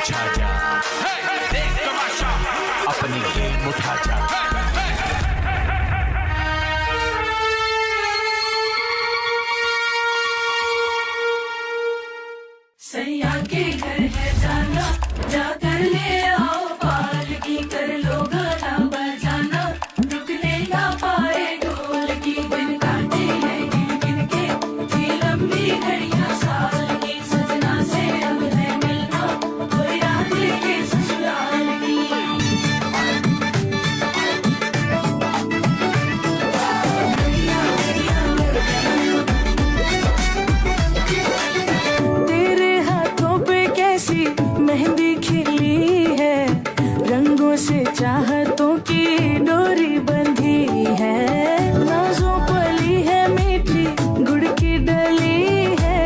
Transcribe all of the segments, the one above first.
छा जा, देख तमाशा, अपनी गेम उठा जा। सैया के घर है जाना, जाकर ले आओ पालकी, कर लो गाना बजाना, रुकने ना पाए ढोल की। दिन काटे हैं गिन गिन के, थी लंबी घड़ियां साल की, सजना से अब है मिलना, कोई रात के ससुराल की। तेरे हाथों पे कैसी मेहंदी खिली है, रंगों से चाहतों की डोरी बंधी है, नाजों पली है मीठी गुड़ की डली है,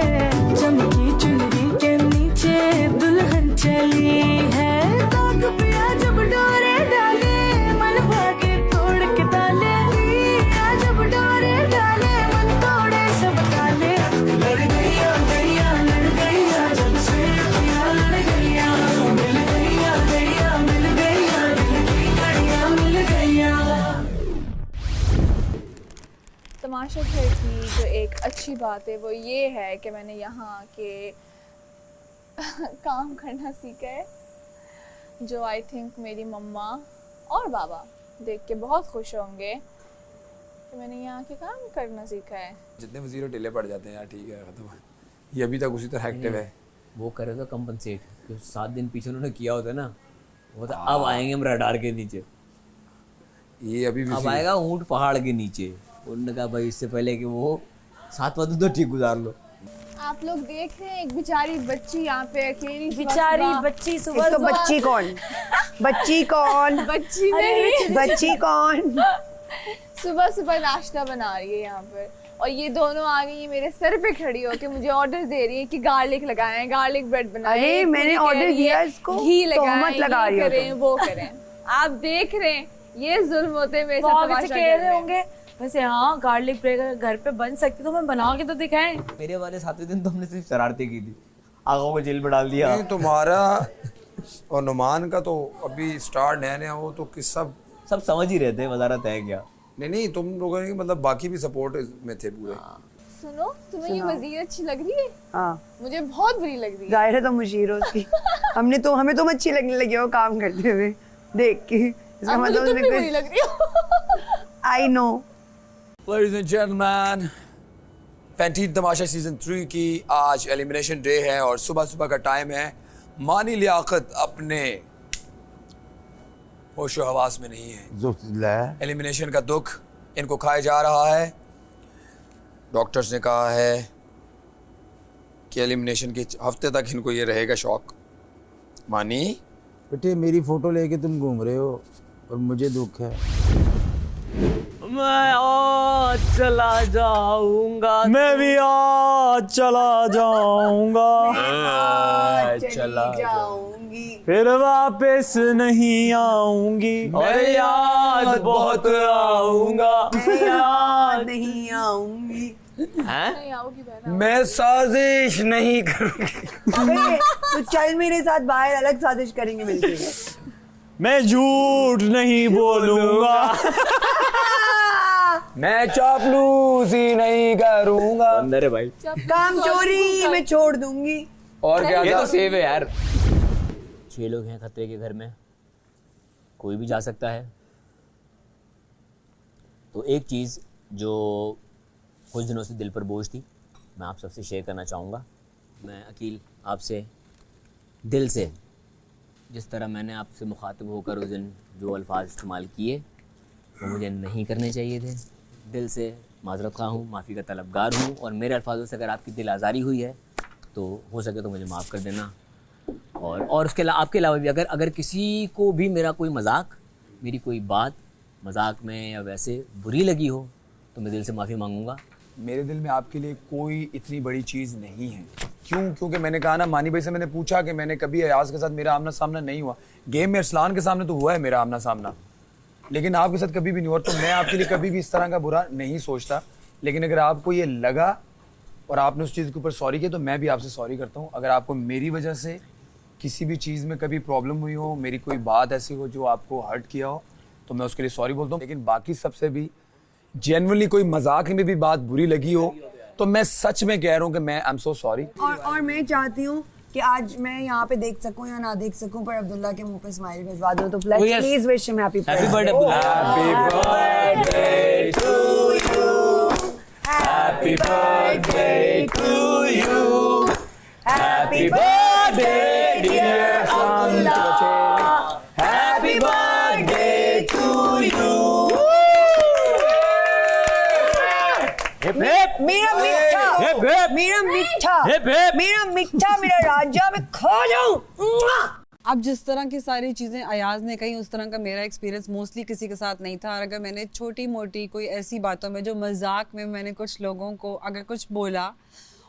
चमकी चुनरी के नीचे दुल्हन चली है। ताक पिया जब डोरे डाले, मन भागे तोड़ के डाले, पिया जब डोरे डाले, मन तोड़े सब डाले। लड़ गईया गईया लड़ गईया, जब से पिया लड़ गईया, मिल गईया गईया मिल गईया, दिल की घड़ियां मिल गईया। तमाशा घर की जो एक अच्छी बात है वो ये है कि मैंने यहाँ के काम करना सीखा है, जो आई थिंक मेरी मम्मा और बाबा देख के बहुत खुश होंगे कि मैंने यहाँ के काम करना सीखा है। जितने वजीर ढीले पड़ जाते हैं यार, ठीक है खत्म। ये अभी तक उसी तरह एक्टिव है। वो करे तो कंपनसेट, जो 7 दिन पीछे उन्होंने किया होता है ना, वो तो अब आएंगे हम रडार के नीचे, ये अभी भी अब आएगा ऊंट पहाड़ के नीचे। उन्होंने कहा भाई इससे पहले कि वो 7वां दिन तो ठीक गुजार लो। आप लोग देख रहे हैं एक बेचारी बच्ची यहाँ पे अकेली, बेचारी बच्ची सुबह इसको बच्ची कौन? बच्ची कौन? बच्ची नहीं, बच्ची कौन? सुबह सुबह नाश्ता बना रही है यहाँ पर, और ये दोनों आ गई है मेरे सर पे खड़ी होके मुझे ऑर्डर दे रही है कि गार्लिक लगाएं, गार्लिक ब्रेड बनाएं। अरे मैंने ऑर्डर दिया इसको, घी लगाएं, तोहमत लगा रही ये हो करें तुम। वो करें। आप देख रहे हैं ये जुल्म होते हैं मेरे साथ बहुत तमाशा कह रहे करने। होंगे वैसे, हाँ गार्लिक ब्रेड घर पे बन सकती तो मैं बना के तो दिखाएं। मेरे वाले 7वें दिन तो हमने सिर्फ शरारतें की थी, आगों को जेल में डाल दिया। नहीं, तुम्हारा और नुमान का तो अभी स्टार्ट नया नया, वो तो किस्सा सब समझ ही रहे थे वजारत है क्या। नहीं तुम लोगों ने मतलब बाकी भी सपोर्ट में थे पूरे। सुनो, तुम्हें ये वजीर अच्छी लग रही है? हाँ मुझे बहुत बुरी लग रही है। जाहिर है तो मुशीर हो उसकी। हमें तुम अच्छी लगने लगी हो काम करते हुए देख के, इसका अब मुझे मतलब तुम भी बुरी लग रही हो। I know. Ladies and gentlemen, Pantene Tamasha season 3 की आज एलिमिनेशन डे है और सुबह सुबह का टाइम है। मानी लियाकत अपने होशो हवास में नहीं है। एलिमिनेशन का दुख इनको खाया जा रहा है। डॉक्टर्स ने कहा है कि एलिमिनेशन के हफ्ते तक इनको ये रहेगा शौक। मानी बेटे मेरी फोटो लेके तुम घूम रहे हो और मुझे दुख है। मैं आज चला जाऊंगा, मैं भी आज चला जाऊंगा, चली जाऊंगी, फिर वापस नहीं आऊंगी, और याद बहुत आऊंगा। याद नहीं आऊंगी। हैं? नहीं आओगी बहना। मैं साजिश नहीं करूंगी। अबे, तो चल मेरे साथ बाहर, अलग साजिश करेंगे मिलके। मैं झूठ नहीं बोलूंगा, मैं चापलूसी नहीं करूंगा। अंदर है भाई, काम चोरी मैं छोड़ दूंगी। और क्या ये था? तो सेव है यार। 6 लोग हैं खतरे के घर में, कोई भी जा सकता है। तो एक चीज़ जो कुछ दिनों से दिल पर बोझ थी, मैं आप सबसे शेयर करना चाहूँगा। मैं अकील आपसे दिल से, जिस तरह मैंने आपसे मुखातिब होकर उस दिन जो अल्फाज इस्तेमाल किए वो मुझे नहीं करने चाहिए थे, दिल से माजरत खा हूँ, माफ़ी का तलबगार हूँ। और मेरे अल्फाजों से अगर आपकी दिल आज़ारी हुई है तो हो सके तो मुझे माफ़ कर देना। और उसके अलावा आपके अलावा भी अगर किसी को भी मेरा कोई मजाक, मेरी कोई बात मजाक में या वैसे बुरी लगी हो तो मैं दिल से माफ़ी मांगूंगा। मेरे दिल में आपके लिए कोई इतनी बड़ी चीज़ नहीं है। क्यों? क्योंकि मैंने कहा ना, मानी भाई से मैंने पूछा कि मैंने कभी अयाज के साथ मेरा आमना सामना नहीं हुआ। गेम में अरसलान के सामने तो हुआ है मेरा आमना सामना, लेकिन आपके साथ कभी भी नहीं हुआ। तो मैं आपके लिए कभी भी इस तरह का बुरा नहीं सोचता। लेकिन अगर आपको ये लगा और आपने उस चीज़ के ऊपर सॉरी किया तो मैं भी आपसे सॉरी करता हूँ। अगर आपको मेरी वजह से किसी भी चीज़ में कभी प्रॉब्लम हुई हो, मेरी कोई बात ऐसी हो जो आपको हर्ट किया हो, तो मैं उसके लिए सॉरी बोलता हूँ। लेकिन बाकी सबसे भी जेन्युइनली कोई मजाक में भी बात बुरी लगी हो तो मैं सच में कह रहा हूँ कि मैं आई एम सो सॉरी। और मैं चाहती हूँ कि आज मैं यहाँ पे देख सकूँ या ना देख सकूँ, पर अब्दुल्ला के मुंह पे स्माइल भिजवा दो। तो please wish him happy birthday happy birthday to you, happy birthday dear Abdullah, happy birthday to you. मेरा मीठा मेरा राजा, मैं खा जाऊं। अब जिस तरह की सारी चीज़ें अयाज ने कही, उस तरह का मेरा एक्सपीरियंस मोस्टली किसी के साथ नहीं था। और अगर मैंने छोटी मोटी कोई ऐसी बातों में जो मजाक में मैंने कुछ लोगों को अगर कुछ बोला,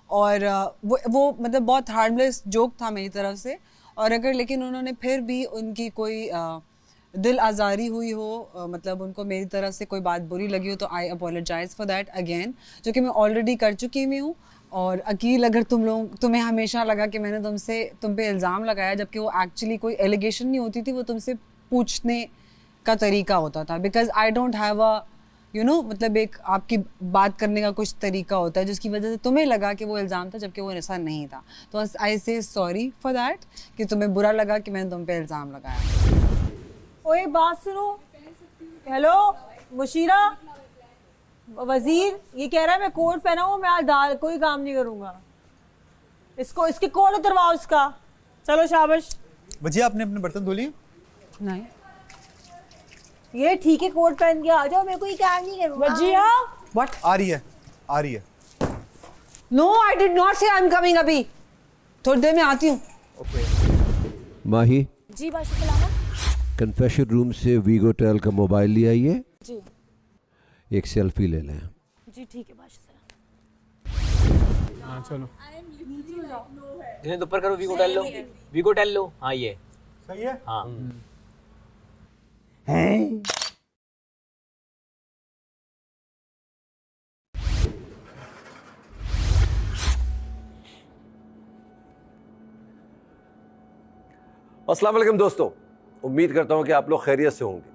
और वो मतलब बहुत हार्मलेस जोक था मेरी तरफ से, और अगर लेकिन उन्होंने फिर भी उनकी कोई दिल आज़ारी हुई हो, मतलब उनको मेरी तरफ से कोई बात बुरी लगी हो, तो आई अपोलोजाइज़ फॉर दैट अगेन, जो कि मैं ऑलरेडी कर चुकी हुई हूँ। और अकील, अगर तुम्हें हमेशा लगा कि मैंने तुम पे इल्ज़ाम लगाया, जबकि वो एक्चुअली कोई एलिगेशन नहीं होती थी, वो तुमसे पूछने का तरीका होता था। Because I don't have a मतलब एक आपकी बात करने का कुछ तरीका होता है जिसकी वजह से तुम्हें लगा कि वो इल्ज़ाम था, जबकि वो ऐसा नहीं था। तो आई से सॉरी फॉर दैट कि तुम्हें बुरा लगा कि मैंने तुम पे इल्ज़ाम लगाया। ओए बात सुनो, हेलो मुशीरा, वजीर ये कह रहा है मैं कोट पहना हूँ, मैं आज कोई काम नहीं करूँगा। इसके कोट उतरवाओ उसका। चलो शाबाश। बच्ची आपने अपने बर्तन धो लिए? नहीं, ये ठीक है, कोट पहन के आ जाओ, मैं कोई काम नहीं करूँगा। वजिया व्हाट? आ रही है। नो, आई डिड नॉट से आई एम कमिंग, अभी थोड़ी देर में आती हूँ। माही जी बादशाह सलामत। कन्फेशन रूम से वीगोटेल का मोबाइल ले आइए, जी एक सेल्फी ले लें। जी ठीक है बादशाह सलामत। हाँ चलो। जिन्हें ऊपर करो, वीगोटेल लो। हाँ ये सही है। हाँ अस्सलाम वालेकुम दोस्तों, उम्मीद करता हूँ कि आप लोग खैरियत से होंगे।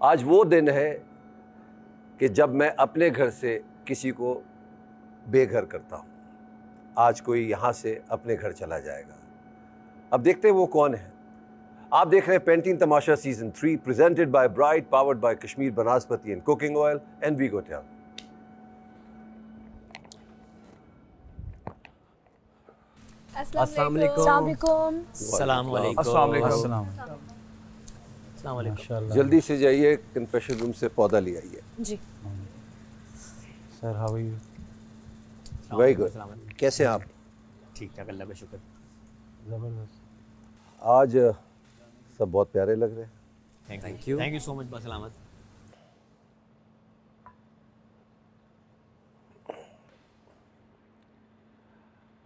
आज वो दिन है कि जब मैं अपने घर से किसी को बेघर करता हूँ। आज कोई यहाँ से अपने घर चला जाएगा। अब देखते हैं वो कौन है। आप देख रहे हैं Pantene Tamasha season 3 presented by Bright, powered by Kashmir Banaspati and cooking oil and वीगोटेल। अस्सलाम वालेकुम। सलाम वालेकुम। जल्दी से जाइए, कन्फेशन रूम से पौधा ले आइए। जी sir, how are you? Very good. कैसे हैं आप? ठीक ठाक, अल्लाह का शुक्र। जबरदस्त। आज सब बहुत प्यारे लग रहे हैं। थैंक यू सो मच बसलामत।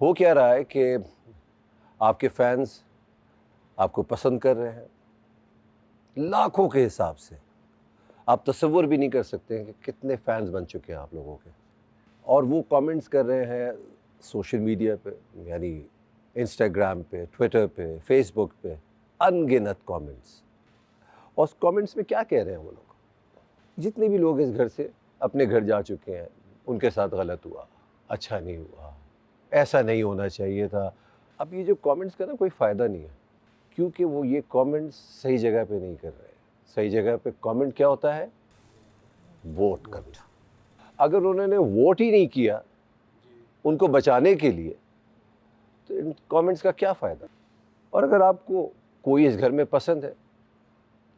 हो क्या रहा है कि आपके फैंस आपको पसंद कर रहे हैं लाखों के हिसाब से। आप तसव्वुर भी नहीं कर सकते हैं कि कितने फैंस बन चुके हैं आप लोगों के। और वो कमेंट्स कर रहे हैं सोशल मीडिया पे, यानी इंस्टाग्राम पे, ट्विटर पे, फेसबुक पे, अनगिनत कमेंट्स। और उस कमेंट्स में क्या कह रहे हैं वो लोग? जितने भी लोग इस घर से अपने घर जा चुके हैं, उनके साथ गलत हुआ, अच्छा नहीं हुआ, ऐसा नहीं होना चाहिए था। अब ये जो कमेंट्स का ना कोई फ़ायदा नहीं है, क्योंकि वो ये कमेंट्स सही जगह पे नहीं कर रहे हैं। सही जगह पे कमेंट क्या होता है? वोट करना। अगर उन्होंने वोट ही नहीं किया उनको बचाने के लिए, तो इन कमेंट्स का क्या फ़ायदा? और अगर आपको कोई इस घर में पसंद है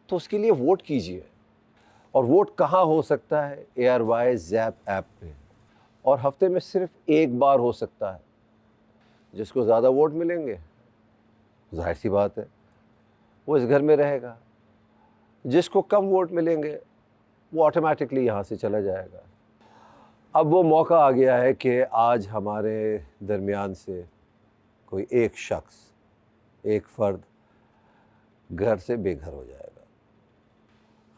तो उसके लिए वोट कीजिए। और वोट कहाँ हो सकता है? ARY ज़ैप ऐप पे, और हफ्ते में सिर्फ एक बार हो सकता है। जिसको ज़्यादा वोट मिलेंगे, जाहिर सी बात है वो इस घर में रहेगा। जिसको कम वोट मिलेंगे वो ऑटोमेटिकली यहाँ से चला जाएगा। अब वो मौका आ गया है कि आज हमारे दरमियान से कोई एक शख्स, एक फ़र्द घर से बेघर हो जाएगा।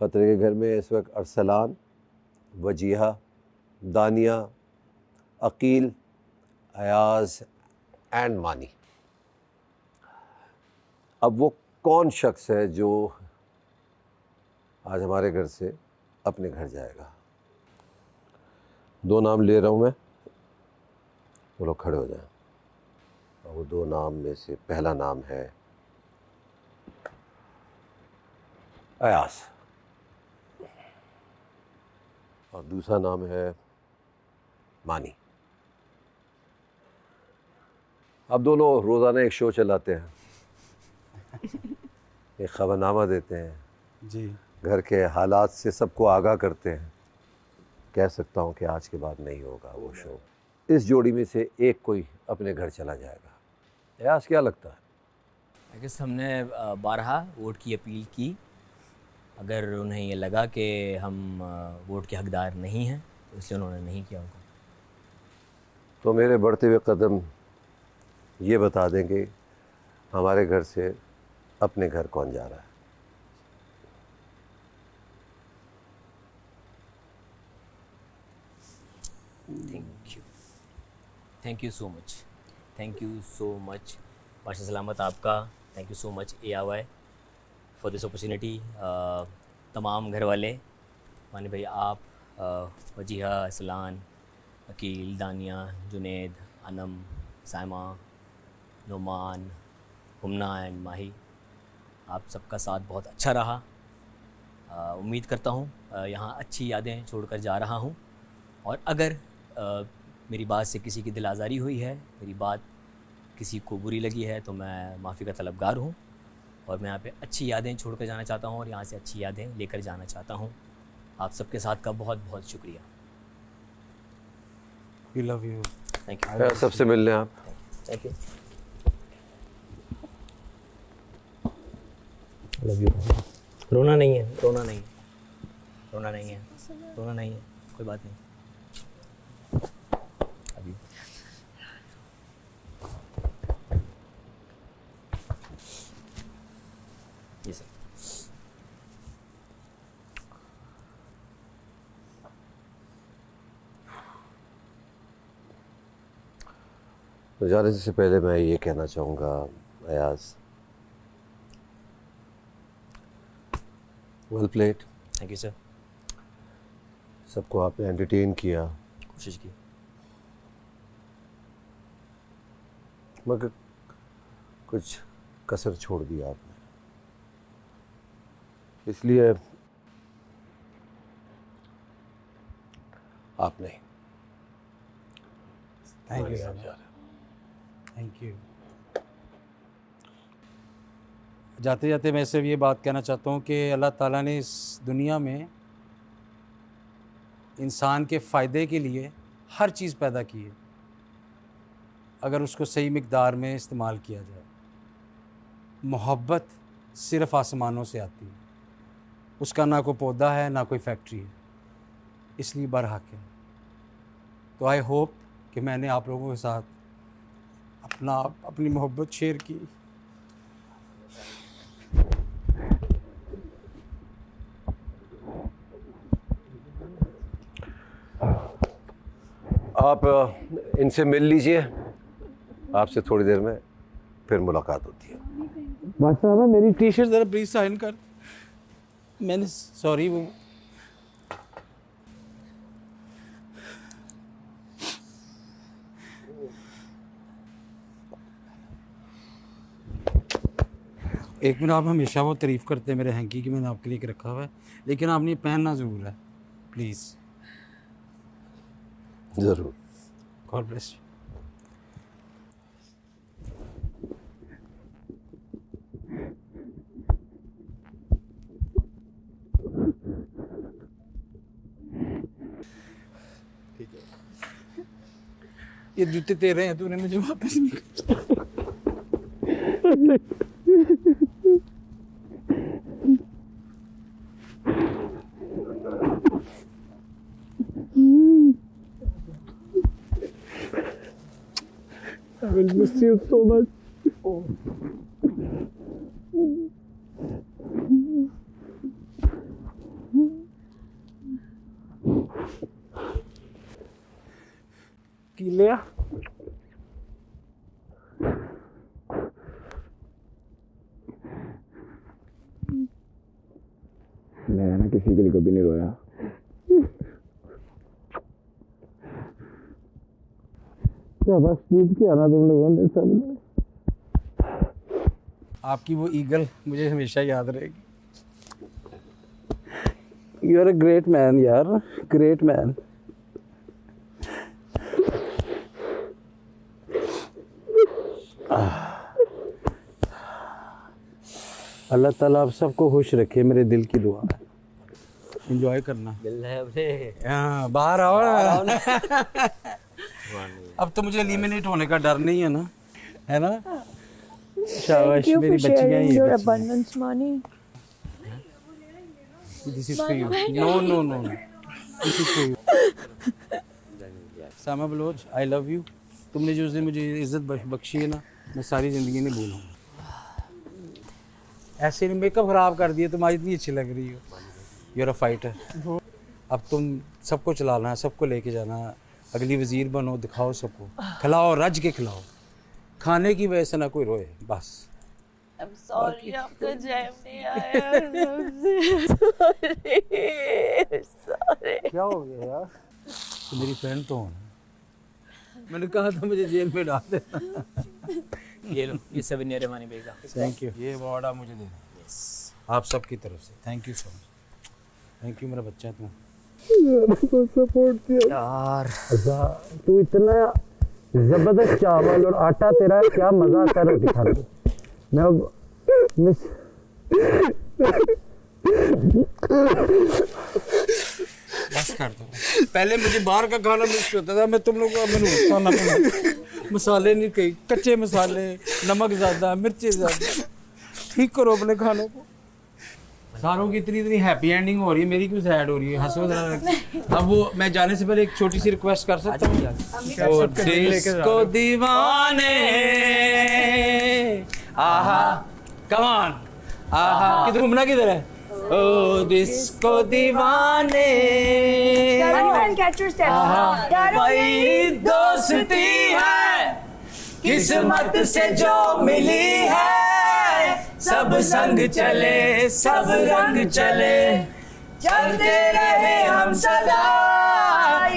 ख़तरे के घर में इस वक्त अरसलान, वजीहा, दानिया, अकील, अयाज एंड मानी। अब वो कौन शख्स है जो आज हमारे घर से अपने घर जाएगा? 2 नाम ले रहा हूं मैं, वो लोग खड़े हो जाएं। और वो 2 नाम में से पहला नाम है अयास और दूसरा नाम है मानी। अब दोनों रोज़ाना एक शो चलाते हैं, एक खबरनामा देते हैं जी, घर के हालात से सबको आगाह करते हैं। कह सकता हूँ कि आज के बाद नहीं होगा वो शो। इस जोड़ी में से एक कोई अपने घर चला जाएगा। अयास क्या लगता है? आई गेस हमने 12 वोट की अपील की। अगर उन्हें ये लगा कि हम वोट के हकदार नहीं हैं तो इसलिए उन्होंने नहीं किया होगा। तो मेरे बढ़ते हुए कदम ये बता देंगे हमारे घर से अपने घर कौन जा रहा है। Thank you so much, thank you so much बादशाह सलामत आपका। Thank you so much ARY for this opportunity. तमाम घर वाले, मानी भाई, आप, वजीहा, असलान, अकील, दानिया, जुनेद, अनम, साइमा, नोमान, हुमना एंड माही, आप सबका साथ बहुत अच्छा रहा। उम्मीद करता हूँ यहाँ अच्छी यादें छोड़कर जा रहा हूँ। और अगर मेरी बात से किसी की दिल आज़ारी हुई है, मेरी बात किसी को बुरी लगी है, तो मैं माफ़ी का तलबगार हूँ। और मैं यहाँ पे अच्छी यादें छोड़ कर जाना चाहता हूँ और यहाँ से अच्छी यादें लेकर जाना चाहता हूँ। आप सबके साथ का बहुत बहुत शुक्रिया। We love you. Thank you. सबसे मिलने आप। Thank you. Love you. रोना नहीं है, रोना नहीं है, रोना नहीं है, रोना नहीं है, कोई बात नहीं। अभी ये सर। तो जाने से पहले मैं ये कहना चाहूँगा Ayaz, well played. Thank you sir. सबको आपने एंटरटेन किया, कोशिश की, मगर कुछ कसर छोड़ दिया आपने, इसलिए आप नहीं। Thank you sir, thank you. जाते जाते मैं सिर्फ ये बात कहना चाहता हूँ कि अल्लाह ताला ने इस दुनिया में इंसान के फ़ायदे के लिए हर चीज़ पैदा की है, अगर उसको सही मिक़दार में इस्तेमाल किया जाए। मोहब्बत सिर्फ़ आसमानों से आती है, उसका ना कोई पौधा है ना कोई फैक्ट्री है, इसलिए बरहक है। तो आई होप कि मैंने आप लोगों के साथ अपनी मोहब्बत शेयर की। आप इनसे मिल लीजिए, आपसे थोड़ी देर में फिर मुलाकात होती है। बादशाह साहब, मेरी टी शर्ट ज़रा प्लीज़ साइन कर। मैंने सॉरी वो एक मिनट, आप हमेशा वो तारीफ़ करते हैं मेरे हैंकी की, मैंने आपके लिए रखा हुआ है, लेकिन आपने ये पहनना ज़रूर है प्लीज़। ज़रूर। God bless you. ये जूते तेरे हैं, तूने मुझे वापस नहीं कर। I will miss you so much. की लिया? किसी के लिए कभी नहीं रोया। क्या बस जीत के आना तुम लोगों ने सब ने। आपकी वो ईगल मुझे हमेशा याद रहेगी। You are a great man यार, ग्रेट मैन। अल्लाह ताला आप सबको खुश रखे, मेरे दिल की दुआ है। एंजॉय करना। दिल है अपने। हाँ, बाहर आओ ना। अब तो मुझे एलिमिनेट होने का डर नहीं है ना, है ना? शाबाश मेरी बच्चियां ही हैं। abundance money. This is for you. No. This is for you. Sama Bloch, I love you. तुमने जो उस दिन मुझे इज्जत बख्शी है ना, मैं सारी ज़िंदगी नहीं भूलूंगा। ऐसे नहीं मेकअप ख़राब कर दिए, तुम आज इतनी अच्छी लग रही हो। You're a fighter. अब तुम सबको चलाना है, सबको लेके जाना है। अगली वज़ीर बनो, दिखाओ सबको, खिलाओ, रज के खिलाओ। खाने की वजह से ना कोई रोए, बस। I'm sorry, आपका जैम नहीं आया। Sorry. क्या हो गया यार? तो मेरी फ्रेंड तो हो। मैंने कहा था मुझे जेल में डाल देना। ये लो, ये souvenir है मानी भाई का। Thank you. ये अवार्ड आप मुझे देना। आप सबकी तरफ से thank you so much. Thank you मेरा बच्चा तू। सपोर्ट किया यार। तू इतना जबरदस्त चावल और आटा, तेरा क्या मजा आता है रोटी खाने में। मैं अब मिस बस कर दो। पहले मुझे बाहर का खाना मिस होता था, मैं तुम लोगों का मैंने खाना पड़ा। मसाले नहीं, कहीं कच्चे मसाले, नमक ज़्यादा, मिर्ची ज़्यादा। ठीक करो अपने खानों को। सारों की इतनी हैप्पी एंडिंग हो रही है, मेरी क्यों सैड हो रही है? हंसो जरा। अब वो मैं जाने से पहले एक छोटी सी रिक्वेस्ट कर सकता हूँ? डिस्को दीवाने, आहा, कम ऑन, आहा, किधर घूमना किधर है? ओ डिस्को दीवाने, वही दोस्ती है किस्मत से जो मिली है। सब संग चले, सब रंग चले, चलते रहे हम सदा,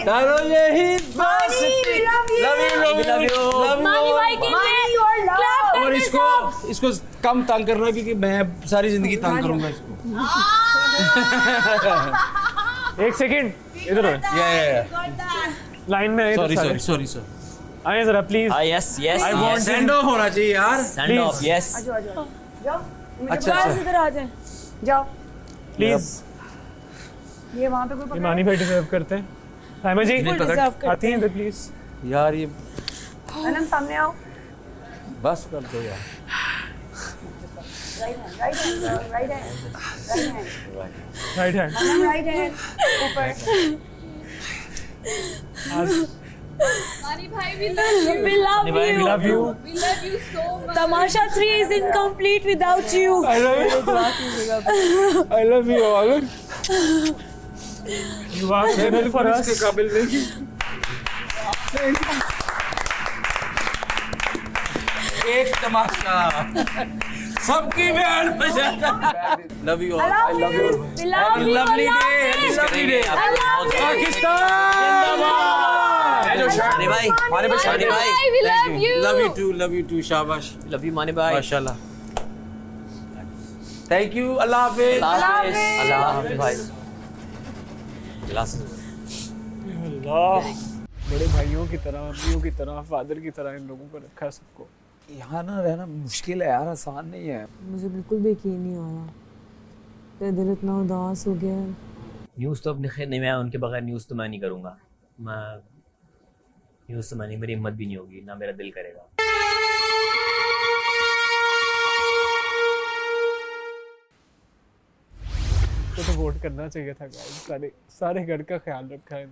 करो यही दोस्ती। Love you. और इसको कम तंग करना, क्योंकि मैं सारी जिंदगी तंग करूंगा इसको। एक सेकंड इधर लाइन में। सॉरी आइए जरा please. Yes I want send off होना चाहिए यार। Send off, yes. अच्छा इधर आ जाए, जाओ प्लीज। ये वहाँ पे कोई मानी भाई डिजर्व करते हैं। साइमा जी आती हैं इधर प्लीज। यार ये अनम सामने आओ। बस कर दो यार। राइट हैंड ऊपर। मानी भाई, we love you so much. Tamasha 3 is incomplete without you. I love you all. You are good for us. इसके काबिल नहीं। एक तमाशा सबकी बैंड बजा। Love you all. I love you. Lovely day. Pakistan Mani भाई, we love you. Love you too. शाबाश। Love you Mani भाई। माशाल्लाह। Thank you. अल्लाह हाफिज। अल्लाह हाफिज भाई। अल्लाह, बड़े भाइयों की तरह, अम्मियों की तरह, फादर की तरह इन लोगों को रखा सबको। यहाँ ना रहना मुश्किल है यार, आसान नहीं है। मुझे बिल्कुल भी यकीन नहीं आ रहा, मेरा दिल इतना उदास हो गया है। न्यूज़ तो अपने खैर नहीं, मैं उनके बगैर न्यूज़ तो मैं नहीं करूँगा। मैं न्यूज़ तो मैं नहीं, मेरी हिम्मत भी नहीं होगी, ना मेरा दिल करेगा। तो वोट करना चाहिए था गाइस। सारे घर का ख्याल रखा है,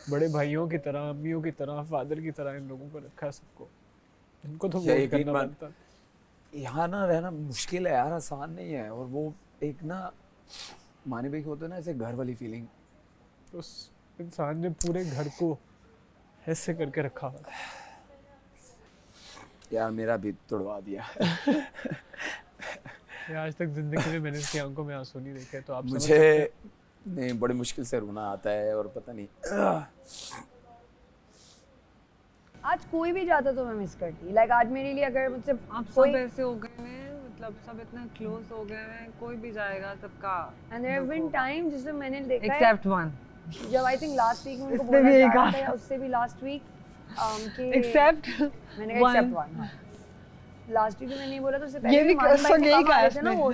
बड़े भाइयों की तरह, अम्मियों की तरह, फादर की तरह इन लोगों को रखा सबको। इनको तो वोट करना बनता। यहाँ ना रहना मुश्किल है यार, आसान नहीं है। और वो एक ना मानी भाई को होता है ना ऐसे घर वाली फीलिंग, उस इंसान ने पूरे घर को ऐसे करके रखा हुआ यार। मेरा भी तोड़वा दिया। ये आज तक जिंदगी में मैंने इसकी आंखों में आंसू नहीं देखे, तो आप समझ मुझे सकते हैं। नहीं, बड़ी मुश्किल से रोना आता है और पता नहीं। आज कोई भी जाता तो मैं मिस करती, लाइक आज मेरे लिए अगर मुझसे आप कोई सब ऐसे हो गए हैं, मतलब सब इतना क्लोज हो गए हैं, कोई भी जाएगा सबका। And there have been time जिसमें मैंने देखा है एक्सेप्ट वन, जब आई थिंक लास्ट वीक उनको इसने बोला भी यही जा रहा कहा। था, उससे भी लास्ट वीक कि एक्सेप्ट मैंने कहा एक्सेप्ट वन। लास्ट वीक मैंने नहीं बोला तो उससे पहले ये भी मानी भाई को यही कहा कहा थे ना वो।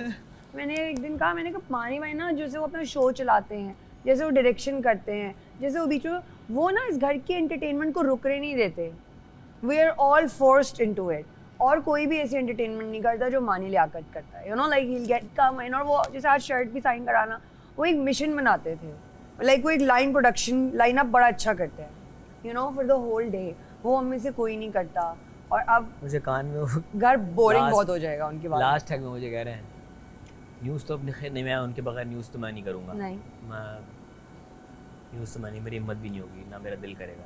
मैंने एक दिन कहा, मैंने कहा मानी भाई ना जैसे वो अपना शो चलाते हैं, जैसे वो डायरेक्शन करते हैं, जैसे वो बीच में वो ना इस घर के एंटरटेनमेंट को रुकने नहीं देते। We are all forced into it, और कोई भी ऐसी एंटरटेनमेंट नहीं करता जो मानी लियाकत करता है। You know like he will get come in, और वो जैसे आज शर्ट भी साइन कराना, वो एक मिशन बनाते थे, लाइक वो एक लाइन प्रोडक्शन लाइनअप बड़ा अच्छा करते हैं, you know for the whole day. वो हम में से कोई नहीं करता, और अब मुझे कान में घर बोरिंग बहुत हो जाएगा उनकी बात। लास्ट टैग में मुझे कह रहे हैं न्यूज़ तो अपने खैर नहीं, मैं उनके बगैर न्यूज़ तो मैं नहीं करूँगा, नहीं मैं न्यूज़ तो मैं नहीं, मेरी हिम्मत भी नहीं होगी, ना मेरा दिल करेगा।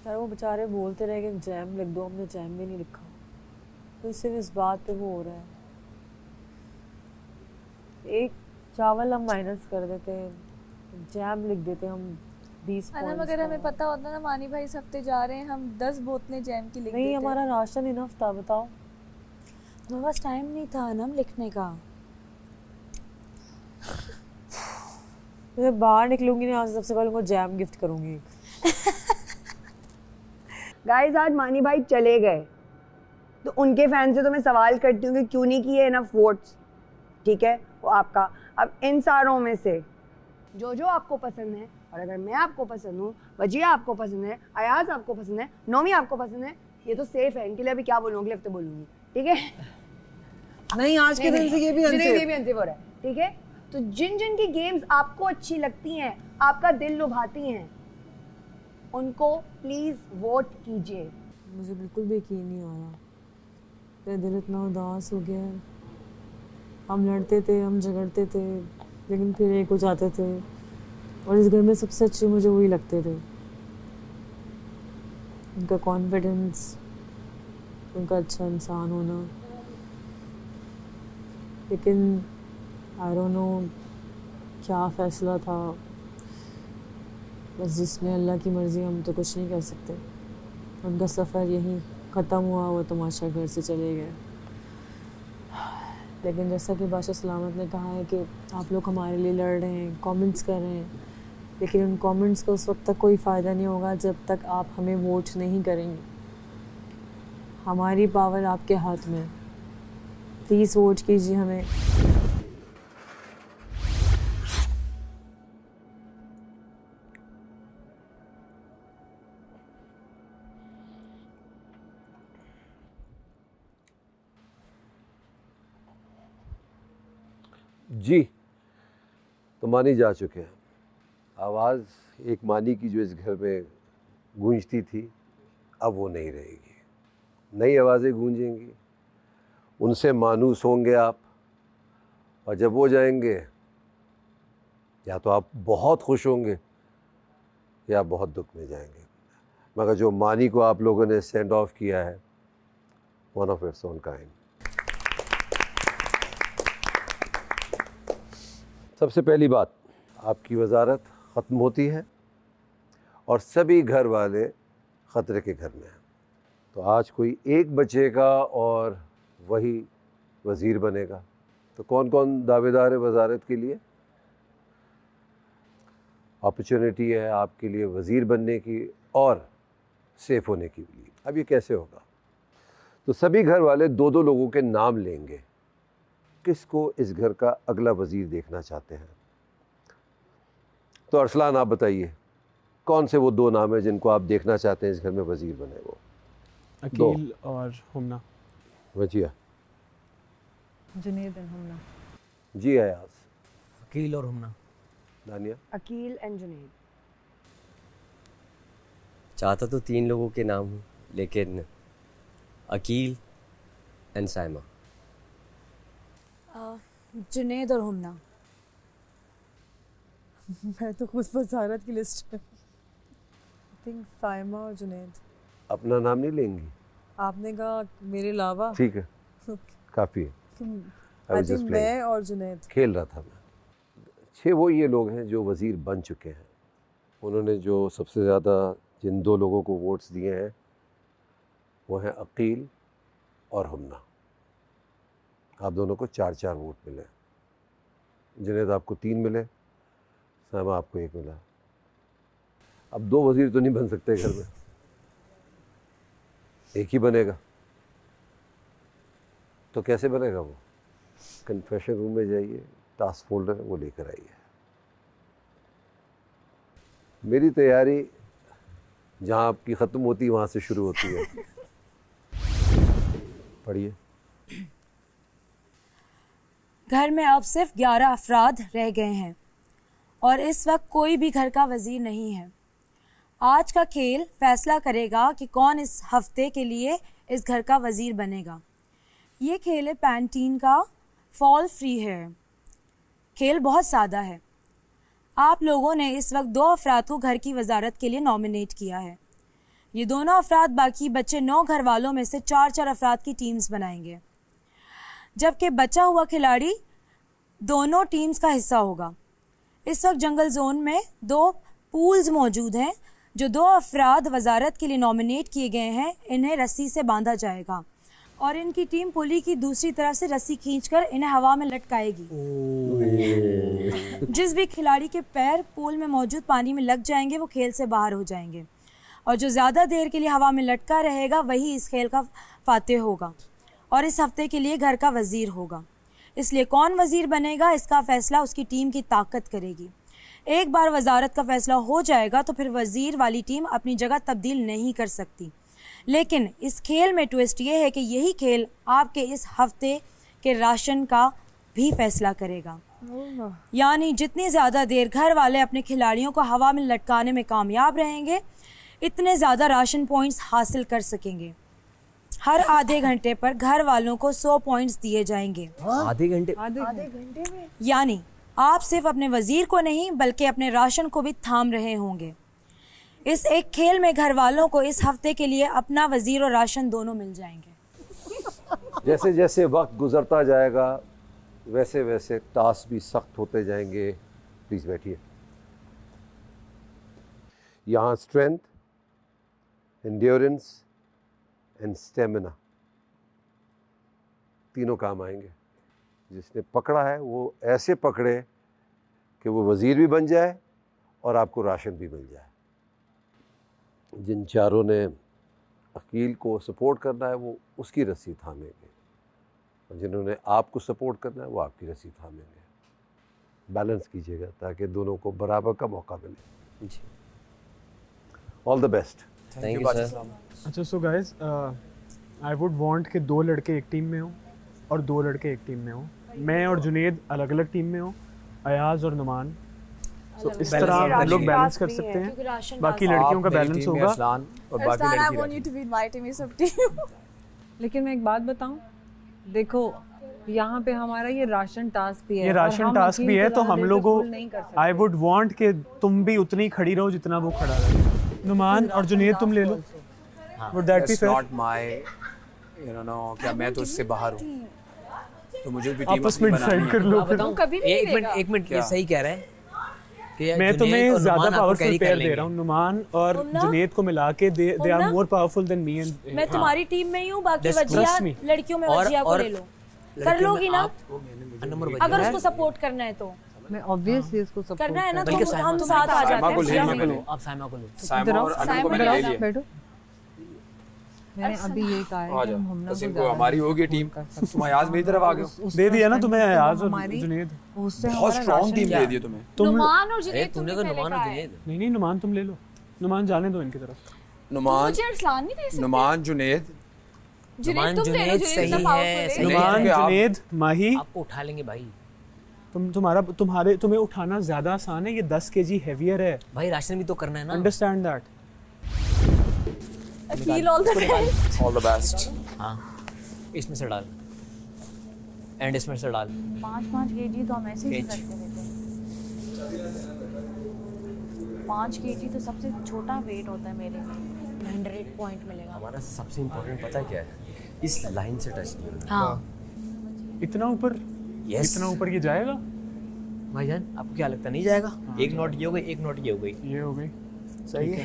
यार वो बेचारे बोलते रहे कि जैम लिख दो, हमने जैम भी नहीं लिखा, तो सिर्फ इस बात पे वो हो रहा है। एक चावल हम माइनस कर देते, जैम लिख देते हम 20 अनम, पॉइंट्स अगर हमें पता होता ना मानी भाई इस हफ्ते जा रहे हैं, हम 10 बोतलें जैम की लिख नहीं, देते। हमारा राशन इनफ था, बताओ। मेरे पास टाइम नहीं था अनम लिखने का। मैं बाहर निकलूंगी ना, आज सबसे पहले उनको जैम गिफ्ट करूंगी। गाइस आज मानी भाई चले गए, तो उनके फैन से तो मैं सवाल करती हूँ कि क्यों नहीं किए इनफ वोट्स। ठीक है, वो आपका। अब इन सारों में से जो आपको पसंद है, और अगर मैं आपको पसंद हूँ, वजिया आपको पसंद है, अयाज आपको पसंद है, नोमी आपको पसंद है, ये तो सेफ है। इनके लिए अभी क्या बोलूँ, अगले हफ्ते बोलूँगी। ठीक है, नहीं आज के दिन से ये भी अनसेफ हो रहा है। ठीक है, तो जिन जिन की गेम्स आपको अच्छी लगती हैं, आपका दिल लुभाती हैं, उनको प्लीज वोट कीजिए। मुझे बिल्कुल भी यकीन नहीं आ रहा, मेरा दिल इतना उदास हो गया है। हम लड़ते थे, हम झगड़ते थे, लेकिन फिर एक हो जाते थे, और इस घर में सबसे अच्छे मुझे वही लगते थे। उनका कॉन्फिडेंस, उनका अच्छा इंसान होना। लेकिन आई डोंट नो क्या फ़ैसला था, बस जिसमें अल्लाह की मर्ज़ी, हम तो कुछ नहीं कर सकते। उनका सफ़र यहीं ख़त्म हुआ, वो तमाशा घर से चले गए। लेकिन जैसा कि बादशाह सलामत ने कहा है कि आप लोग हमारे लिए लड़ रहे हैं, कमेंट्स कर रहे हैं, लेकिन उन कमेंट्स का उस वक्त तक कोई फ़ायदा नहीं होगा जब तक आप हमें वोट नहीं करेंगे। हमारी पावर आपके हाथ में, प्लीज़ वोट कीजिए हमें। जी, तो मानी जा चुके हैं। आवाज़ एक मानी की जो इस घर में गूंजती थी, अब वो नहीं रहेगी। नई आवाज़ें गूंजेंगी, उनसे मानूस होंगे आप, और जब वो जाएंगे या तो आप बहुत खुश होंगे या बहुत दुख में जाएंगे। मगर जो मानी को आप लोगों ने सेंड ऑफ किया है, one of its own kind. सबसे पहली बात, आपकी वजारत ख़त्म होती है और सभी घर वाले ख़तरे के घर में हैं। तो आज कोई एक बचेगा और वही वज़ीर बनेगा। तो कौन कौन दावेदार है वजारत के लिए? अपॉर्चुनिटी है आपके लिए वज़ीर बनने की और सेफ होने की भी। अब ये कैसे होगा? तो सभी घर वाले दो दो लोगों के नाम लेंगे, किसको इस घर का अगला वज़ीर देखना चाहते हैं। तो अरसलान आप बताइए, कौन से वो दो नाम हैं जिनको आप देखना चाहते हैं इस घर में वज़ीर बने? वो अकील और हुमना। वजिया। जुनैद एंड हुमना। जी अयाज। अकील और हुमना। दानिया। अकील एंड जुनैद। चाहता तो तीन लोगों के नाम हूँ, लेकिन अकील एंड साइमा। जुनैद और हुमना। मैं तो खुद वजारत की लिस्ट में, आई थिंक साइमा और जुनैद। अपना नाम नहीं लेंगी? आपने कहा मेरे अलावा? ठीक है, काफ़ी है। I was I just think playing. मैं और जुनैद खेल रहा था मैं। 6 वो ये लोग हैं जो वज़ीर बन चुके हैं। उन्होंने जो सबसे ज़्यादा जिन 2 लोगों को वोट्स दिए हैं वो हैं अकील और हुन्ना। आप दोनों को 4-4 वोट मिले। जुनैद आपको 3 मिले, सामा आपको 1 मिला। अब 2 वज़ीर तो नहीं बन सकते घर में, एक ही बनेगा। तो कैसे बनेगा वो? कन्फेशन रूम में जाइए, टास्क फोल्डर है वो लेकर आइए। मेरी तैयारी जहाँ आपकी ख़त्म होती है वहाँ से शुरू होती है। पढ़िए। घर में अब सिर्फ 11 अफराद रह गए हैं और इस वक्त कोई भी घर का वजीर नहीं है। आज का खेल फैसला करेगा कि कौन इस हफ्ते के लिए इस घर का वजीर बनेगा। ये खेल है पैंटीन का फॉल फ्री हेयर। खेल बहुत सादा है। आप लोगों ने इस वक्त 2 अफराद को घर की वजारत के लिए नॉमिनेट किया है। ये दोनों अफराद बाकी बचे 9 घर वालों में से 4-4 अफराद की टीम्स बनाएंगे, जबकि बचा हुआ खिलाड़ी दोनों टीम्स का हिस्सा होगा। इस वक्त जंगल जोन में 2 पूल्स मौजूद हैं। जो 2 अफराद वजारत के लिए नॉमिनेट किए गए हैं, इन्हें रस्सी से बांधा जाएगा और इनकी टीम पुली की दूसरी तरफ से रस्सी खींचकर इन्हें हवा में लटकाएगी। जिस भी खिलाड़ी के पैर पूल में मौजूद पानी में लग जाएंगे वो खेल से बाहर हो जाएंगे और जो ज़्यादा देर के लिए हवा में लटका रहेगा वही इस खेल का फातेह होगा और इस हफ्ते के लिए घर का वज़ीर होगा। इसलिए कौन वज़ीर बनेगा इसका फ़ैसला उसकी टीम की ताकत करेगी। एक बार वजारत का फ़ैसला हो जाएगा तो फिर वज़ीर वाली टीम अपनी जगह तब्दील नहीं कर सकती। लेकिन इस खेल में ट्विस्ट ये है कि यही खेल आपके इस हफ्ते के राशन का भी फैसला करेगा। यानी जितनी ज़्यादा देर घर वाले अपने खिलाड़ियों को हवा में लटकाने में कामयाब रहेंगे, इतने ज़्यादा राशन पॉइंट्स हासिल कर सकेंगे। हर आधे घंटे पर घर वालों को 100 पॉइंट्स दिए जाएंगे। आधे घंटे में यानी आप सिर्फ अपने वज़ीर को नहीं बल्कि अपने राशन को भी थाम रहे होंगे। इस एक खेल में घर वालों को इस हफ्ते के लिए अपना वज़ीर और राशन दोनों मिल जाएंगे। जैसे जैसे वक्त गुजरता जाएगा वैसे वैसे टास्क भी सख्त होते जाएंगे। प्लीज़ बैठिए। यहाँ स्ट्रेंथ, एंड्योरेंस एंड स्टेमिना तीनों काम आएंगे। जिसने पकड़ा है वो ऐसे पकड़े कि वो वज़ीर भी बन जाए और आपको राशन भी मिल जाए। जिन चारों ने अकील को सपोर्ट करना है वो उसकी रस्सी थामेंगे और जिन्होंने आपको सपोर्ट करना है वो आपकी रस्सी थामेंगे। बैलेंस कीजिएगा ताकि दोनों को बराबर का मौका मिले। जी, all the best. Thank you sir. अच्छा so guys, I would want कि 2 लड़के एक टीम में हों और 2 लड़के एक टीम में हों। मैं और जुनैद अलग अलग टीम में हों, अयाज और नुमान। तो इस तरह हम लोग बैलेंस कर सकते हैं। बाकी लड़कियों का बैलेंस होगा और बाकी लेकिन मैं एक बात बताऊं, देखो यहाँ पे हमारा ये राशन टास्क भी है। ये राशन टास्क भी है तो हम लोगों आई वुड वांट कि तुम भी उतनी खड़ी रहो जितना वो खड़ा रहे। नुमान और जुनैद तुम ले लो। Would that be fair? Not my क्या मैं तो इससे बाहर हूँ तो मुझे भी टीम आपस में डिसाइड कर लो। एक मिनट ये सही कह रहे हैं कि मैं तुम्हें ज्यादा पावरफुल पेयर दे रहा हूँ। नुमान और जुनैद को मिला के they are more powerful than me and मैं तुम्हारी टीम में ही हूँ। बाकी वजिया लड़कियों में वजिया को ले लो। कर लोगी ना अगर उसको सपोर्ट करना है तो। मैं ऑब्वियसली इसको सपोर्ट करना है ना तो हम साथ आ जाते हैं। आप साइमा को लो। साइमा और अनु को मैंने ले लिया। बैठो। मैंने अभी ये कहा है कि हम ना को हमारी होगी टीम। तुम अयाज मेरी तरफ आ गए। दे दिया ना तुम्हें अयाज और जुनैद। बहुत स्ट्रांग टीम दे दी है तुम्हें। नुमान और जुनैद तुमने तो नुमान और जुनैद। नहीं नुमान तुम ले लो। नुमान जाने दो इनकी तरफ। नुमान मुझे अरसलान नहीं दे सकते। नुमान जुनैद जुनैद सही है। नुमान जुनैद माही आपको उठा लेंगे भाई। तुम्हें उठाना ज्यादा आसान है। ये 10 kg हेवियर है भाई। राशन भी तो करना है ना। Understand that. Aqeel all the best. All the best. हाँ इसमें से डाल एंड इसमें से डाल। 5-5 kg तो हम ऐसे ही करते रहते हैं। 5 kg तो सबसे छोटा वेट होता है मेरे में। 100 पॉइंट मिलेगा। हमारा सबसे इम्पोर्टेंट पता क्या है? इस लाइन से टच नहीं होना। हाँ इतना ऊपर यस इतना ऊपर ये जाएगा भाईजान, आपको क्या लगता नहीं जाएगा? एक नोट ये हो गई, एक नोट ये हो गई, ये हो गई, सही है।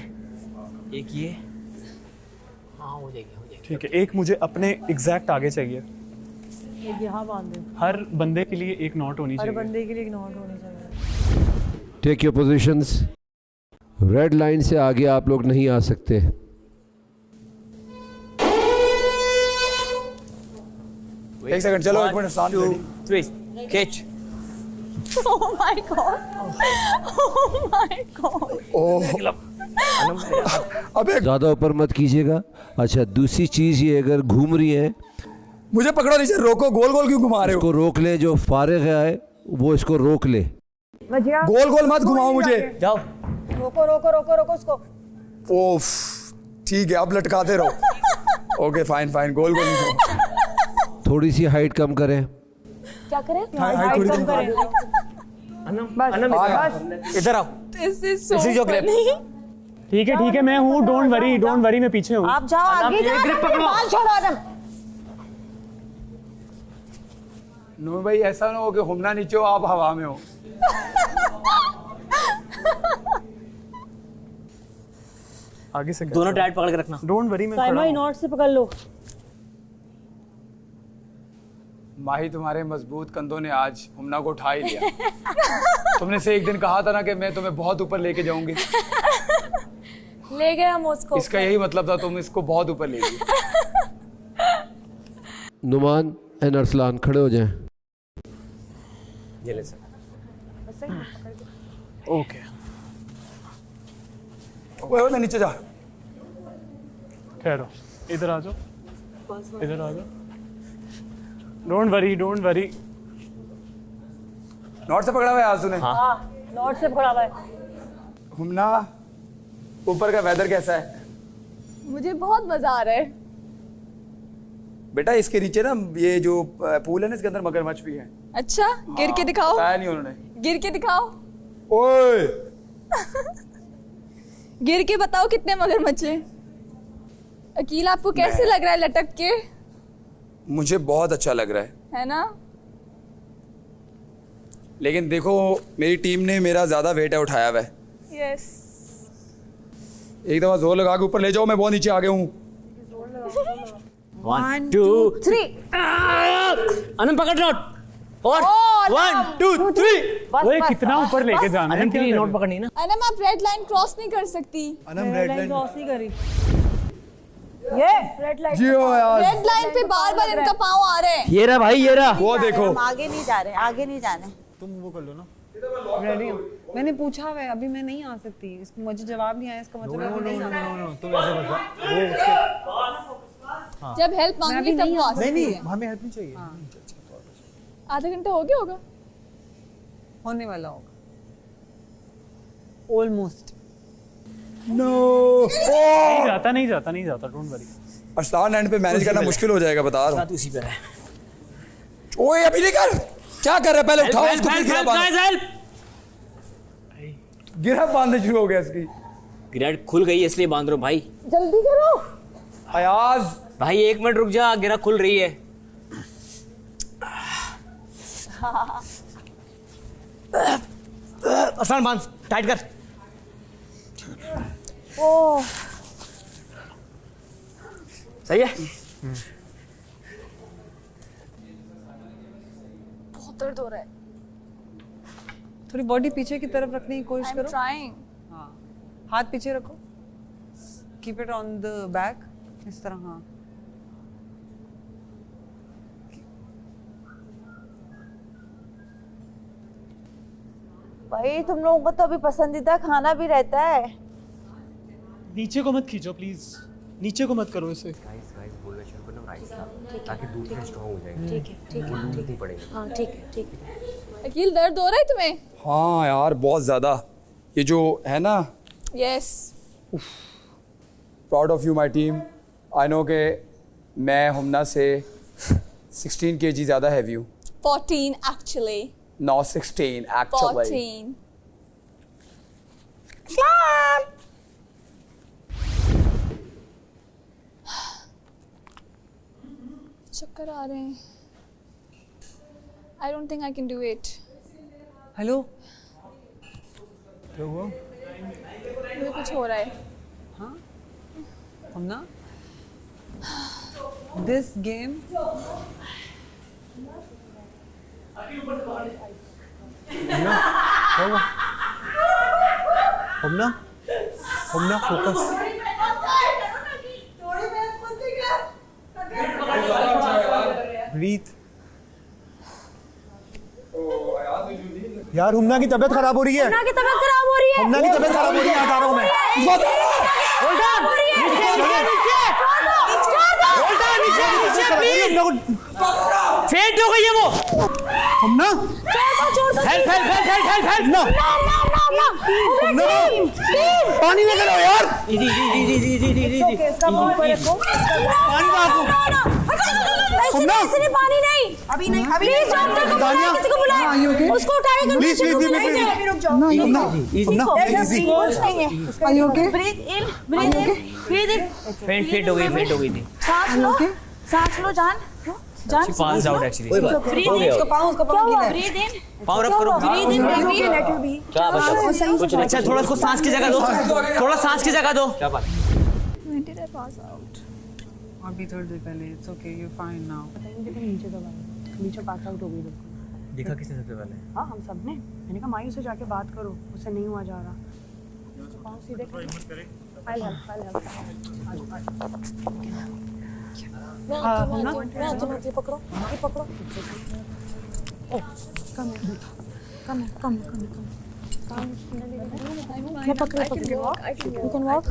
एक ये, हाँ हो जाएगी, हो जाएगी। ठीक है, एक मुझे अपने एग्जैक्ट आगे चाहिए। एक यहाँ बांध दे। हर बंदे के लिए एक नोट होनी हर चाहिए। बंदे के लिए एक नोट होनी चाहिए। Take your positions. Red line से आगे आप लोग नहीं आ सकते। एक सेकंड, चलो एक minute, 1 2 3 catch. Oh my god! Oh my god! अबे ज़्यादा ऊपर मत कीजिएगा। अच्छा, दूसरी चीज़ ये, अगर घूम रही है मुझे पकड़ो नीचे, रोको। गोल गोल क्यों घुमा रहे हो? इसको रोक ले, जो फारिग है वो इसको रोक ले। गोल गोल मत घुमाओ मुझे। जाओ, रोको रोको रोको रोको उसको। ओफ, ठीक है, अब लटकाते रहो। ओके फाइन फाइन, गोल गोल नहीं घुमाओ। थोड़ी सी हाइट कम करें। क्या करें? हाइट कम करें। बस इधर आओ। This is so This is your grip. funny. ठीक है, मैं हूँ, डोंट वरी, मैं पीछे हूँ। आप जाओ आगे, जाओ, grip पकड़ो। बाल छोड़ो आदम। नो भाई, ऐसा ना हो कि हुमना नीचे हो, आप हवा में हो। आगे से दोनों टाइट पकड़ के रखना। डोंट वरी, मैं साइमा खड़ा हूँ। नोट से पकड़ लो। माही, तुम्हारे मजबूत कंधों ने आज हुमना को उठा ही लिया। तुमने से एक दिन कहा था ना कि मैं तुम्हें बहुत ऊपर लेके जाऊंगी। ले गए हम उसको। इसका यही मतलब था, तुम इसको बहुत ऊपर ले गई। नुमान एंड अरसलान खड़े हो जाएं। ये ले सर। ओके, ओए नीचे जा। ठहरो, इधर आ जाओ, इधर आ जाओ। Don't worry. नोट से पकड़ा हुआ है आज तूने? हाँ, नोट से पकड़ा हुआ है। हुमना, ऊपर का वेदर कैसा है? मुझे बहुत मजा आ रहा है। बेटा इसके नीचे ना ये जो पूल है ना, इसके अंदर मगरमच्छ भी है। अच्छा, गिर के दिखाओ। बताया नहीं उन्होंने। गिर के दिखाओ। ओए गिर के बताओ कितने मगरमच्छ हैं। अकील, आपको कैसे लग रहा है लटक के? मुझे बहुत अच्छा लग रहा है ना? लेकिन देखो, मेरी टीम ने मेरा ज्यादा वेट है उठाया हुआ है। यस। एक दफा जोर लगा के ऊपर ले जाओ, मैं बहुत नीचे आ गया हूँ। 1 2 3 अनम पकड़ नोट। और 1 2 3। ओए कितना ऊपर लेके जाना है? अनम के लिए नोट पकड़नी ना। अनम, आप रेड लाइन क्रॉस नहीं कर सकती। अनम रेड लाइन क्रॉस नहीं करी। ये रेड लाइन। जियो यार। रेड लाइन पे बार-बार इनका पाँव आ रहे हैं। ये रहा भाई, ये रहा। वो देखो, हम आगे नहीं जा रहे, आगे नहीं जाने। तुम वो कर लो ना। रेडी हूँ। मैंने पूछा हुआ है, अभी मैं नहीं आ सकती। इसको मुझे जवाब नहीं आया, इसका मतलब है नहीं आना। तुम ऐसे बता। जब हेल्प मांगेगी तब वो आ सकती है। हमें हेल्प नहीं चाहिए। आधा घंटा हो गया होगा। होने वाला होगा। ऑलमोस्ट। नो। नहीं जाता, डोंट वरी। अरसलान एंड पे मैनेज करना मुश्किल हो जाएगा, बता रहा हूँ। उसी पे है। ओए अभी नहीं कर, क्या कर रहा है? पहले उठाओ उसको, फिर गिरा बांधने शुरू हो गया इसकी। गिरा खुल गई है, इसलिए बांध रहा हूं भाई। जल्दी करो अयाज। भाई 1 मिनट रुक जा, गिरा खुल रही है। आसान बांध, टाइट कर। ओ सही है। बहुत दर्द हो रहा है। थोड़ी बॉडी पीछे की तरफ रखने की कोशिश I'm करो। trying. हाँ, हाथ पीछे रखो। Keep it on the back, इस तरह। हाँ, भाई तुम लोगों को तो अभी पसंदीदा खाना भी रहता है। नीचे को मत खींचो प्लीज, नीचे को मत करो इसे। गाइस बोलना शुरू करना राइट ताकि दूर से स्ट्रांग हो जाएगा। ठीक है, ठीक है, ठीक है। पड़ेगा। हाँ, ठीक है, ठीक है। अकील, दर्द हो रहा है तुम्हें? हाँ यार, बहुत ज्यादा। ये जो है ना, yes. Proud of you my team. I know के मैं हुमना से 16 kg ज्यादा हैवी हूँ। 14 actually. No, 16 actually. 14. चक्कर आ रहे हैं। I don't think I can do it. Hello क्या हुआ? मुझे कुछ हो रहा है. हाँ हम ना this game Humna focus. Breathe. यार हुमना की तबीयत खराब हो रही है. हुमना की तबीयत खराब हो रही है. हुमना की तबीयत खराब हो रही है. आ रहा हूं मैं. फेंट हो गई है वो. Humna help help help help help help. पानी लेकर आओ यार. जी पानी नहीं. अभी नहीं. प्लीज डॉक्टर को बुलाएं. किसी को बुलाएं. उसको उठाएं. प्लीज प्लीज प्लीज रुक जाओ. हुमना इजी. ब्रीथ इन. ब्रीथ इन. ब्रीथ इन. फेंट हो गई थी. सांस लो जान. She passed out actually. Breathe in. उसका पाँव गीला है. Breathe in. पाँव रब करो. Breathe in baby. क्या बात है? अच्छा थोड़ा इसको सांस की जगह दो. थोड़ा सांस की जगह दो. क्या बात? When did I pass out? अभी थोड़ी देर पहले. It's okay, you're fine now. नीचे दबा. नीचे पास आउट हो गई बिल्कुल. देखा किसने सबसे पहले? हाँ हम सब ने. मैंने कहा माई से जाके बात करो. उससे नहीं हुआ जा रहा. पाँव सीधे करो. I'll help. मैं आती पकड़ो. ये पकड़ो. कम मैं पकड़. You can walk.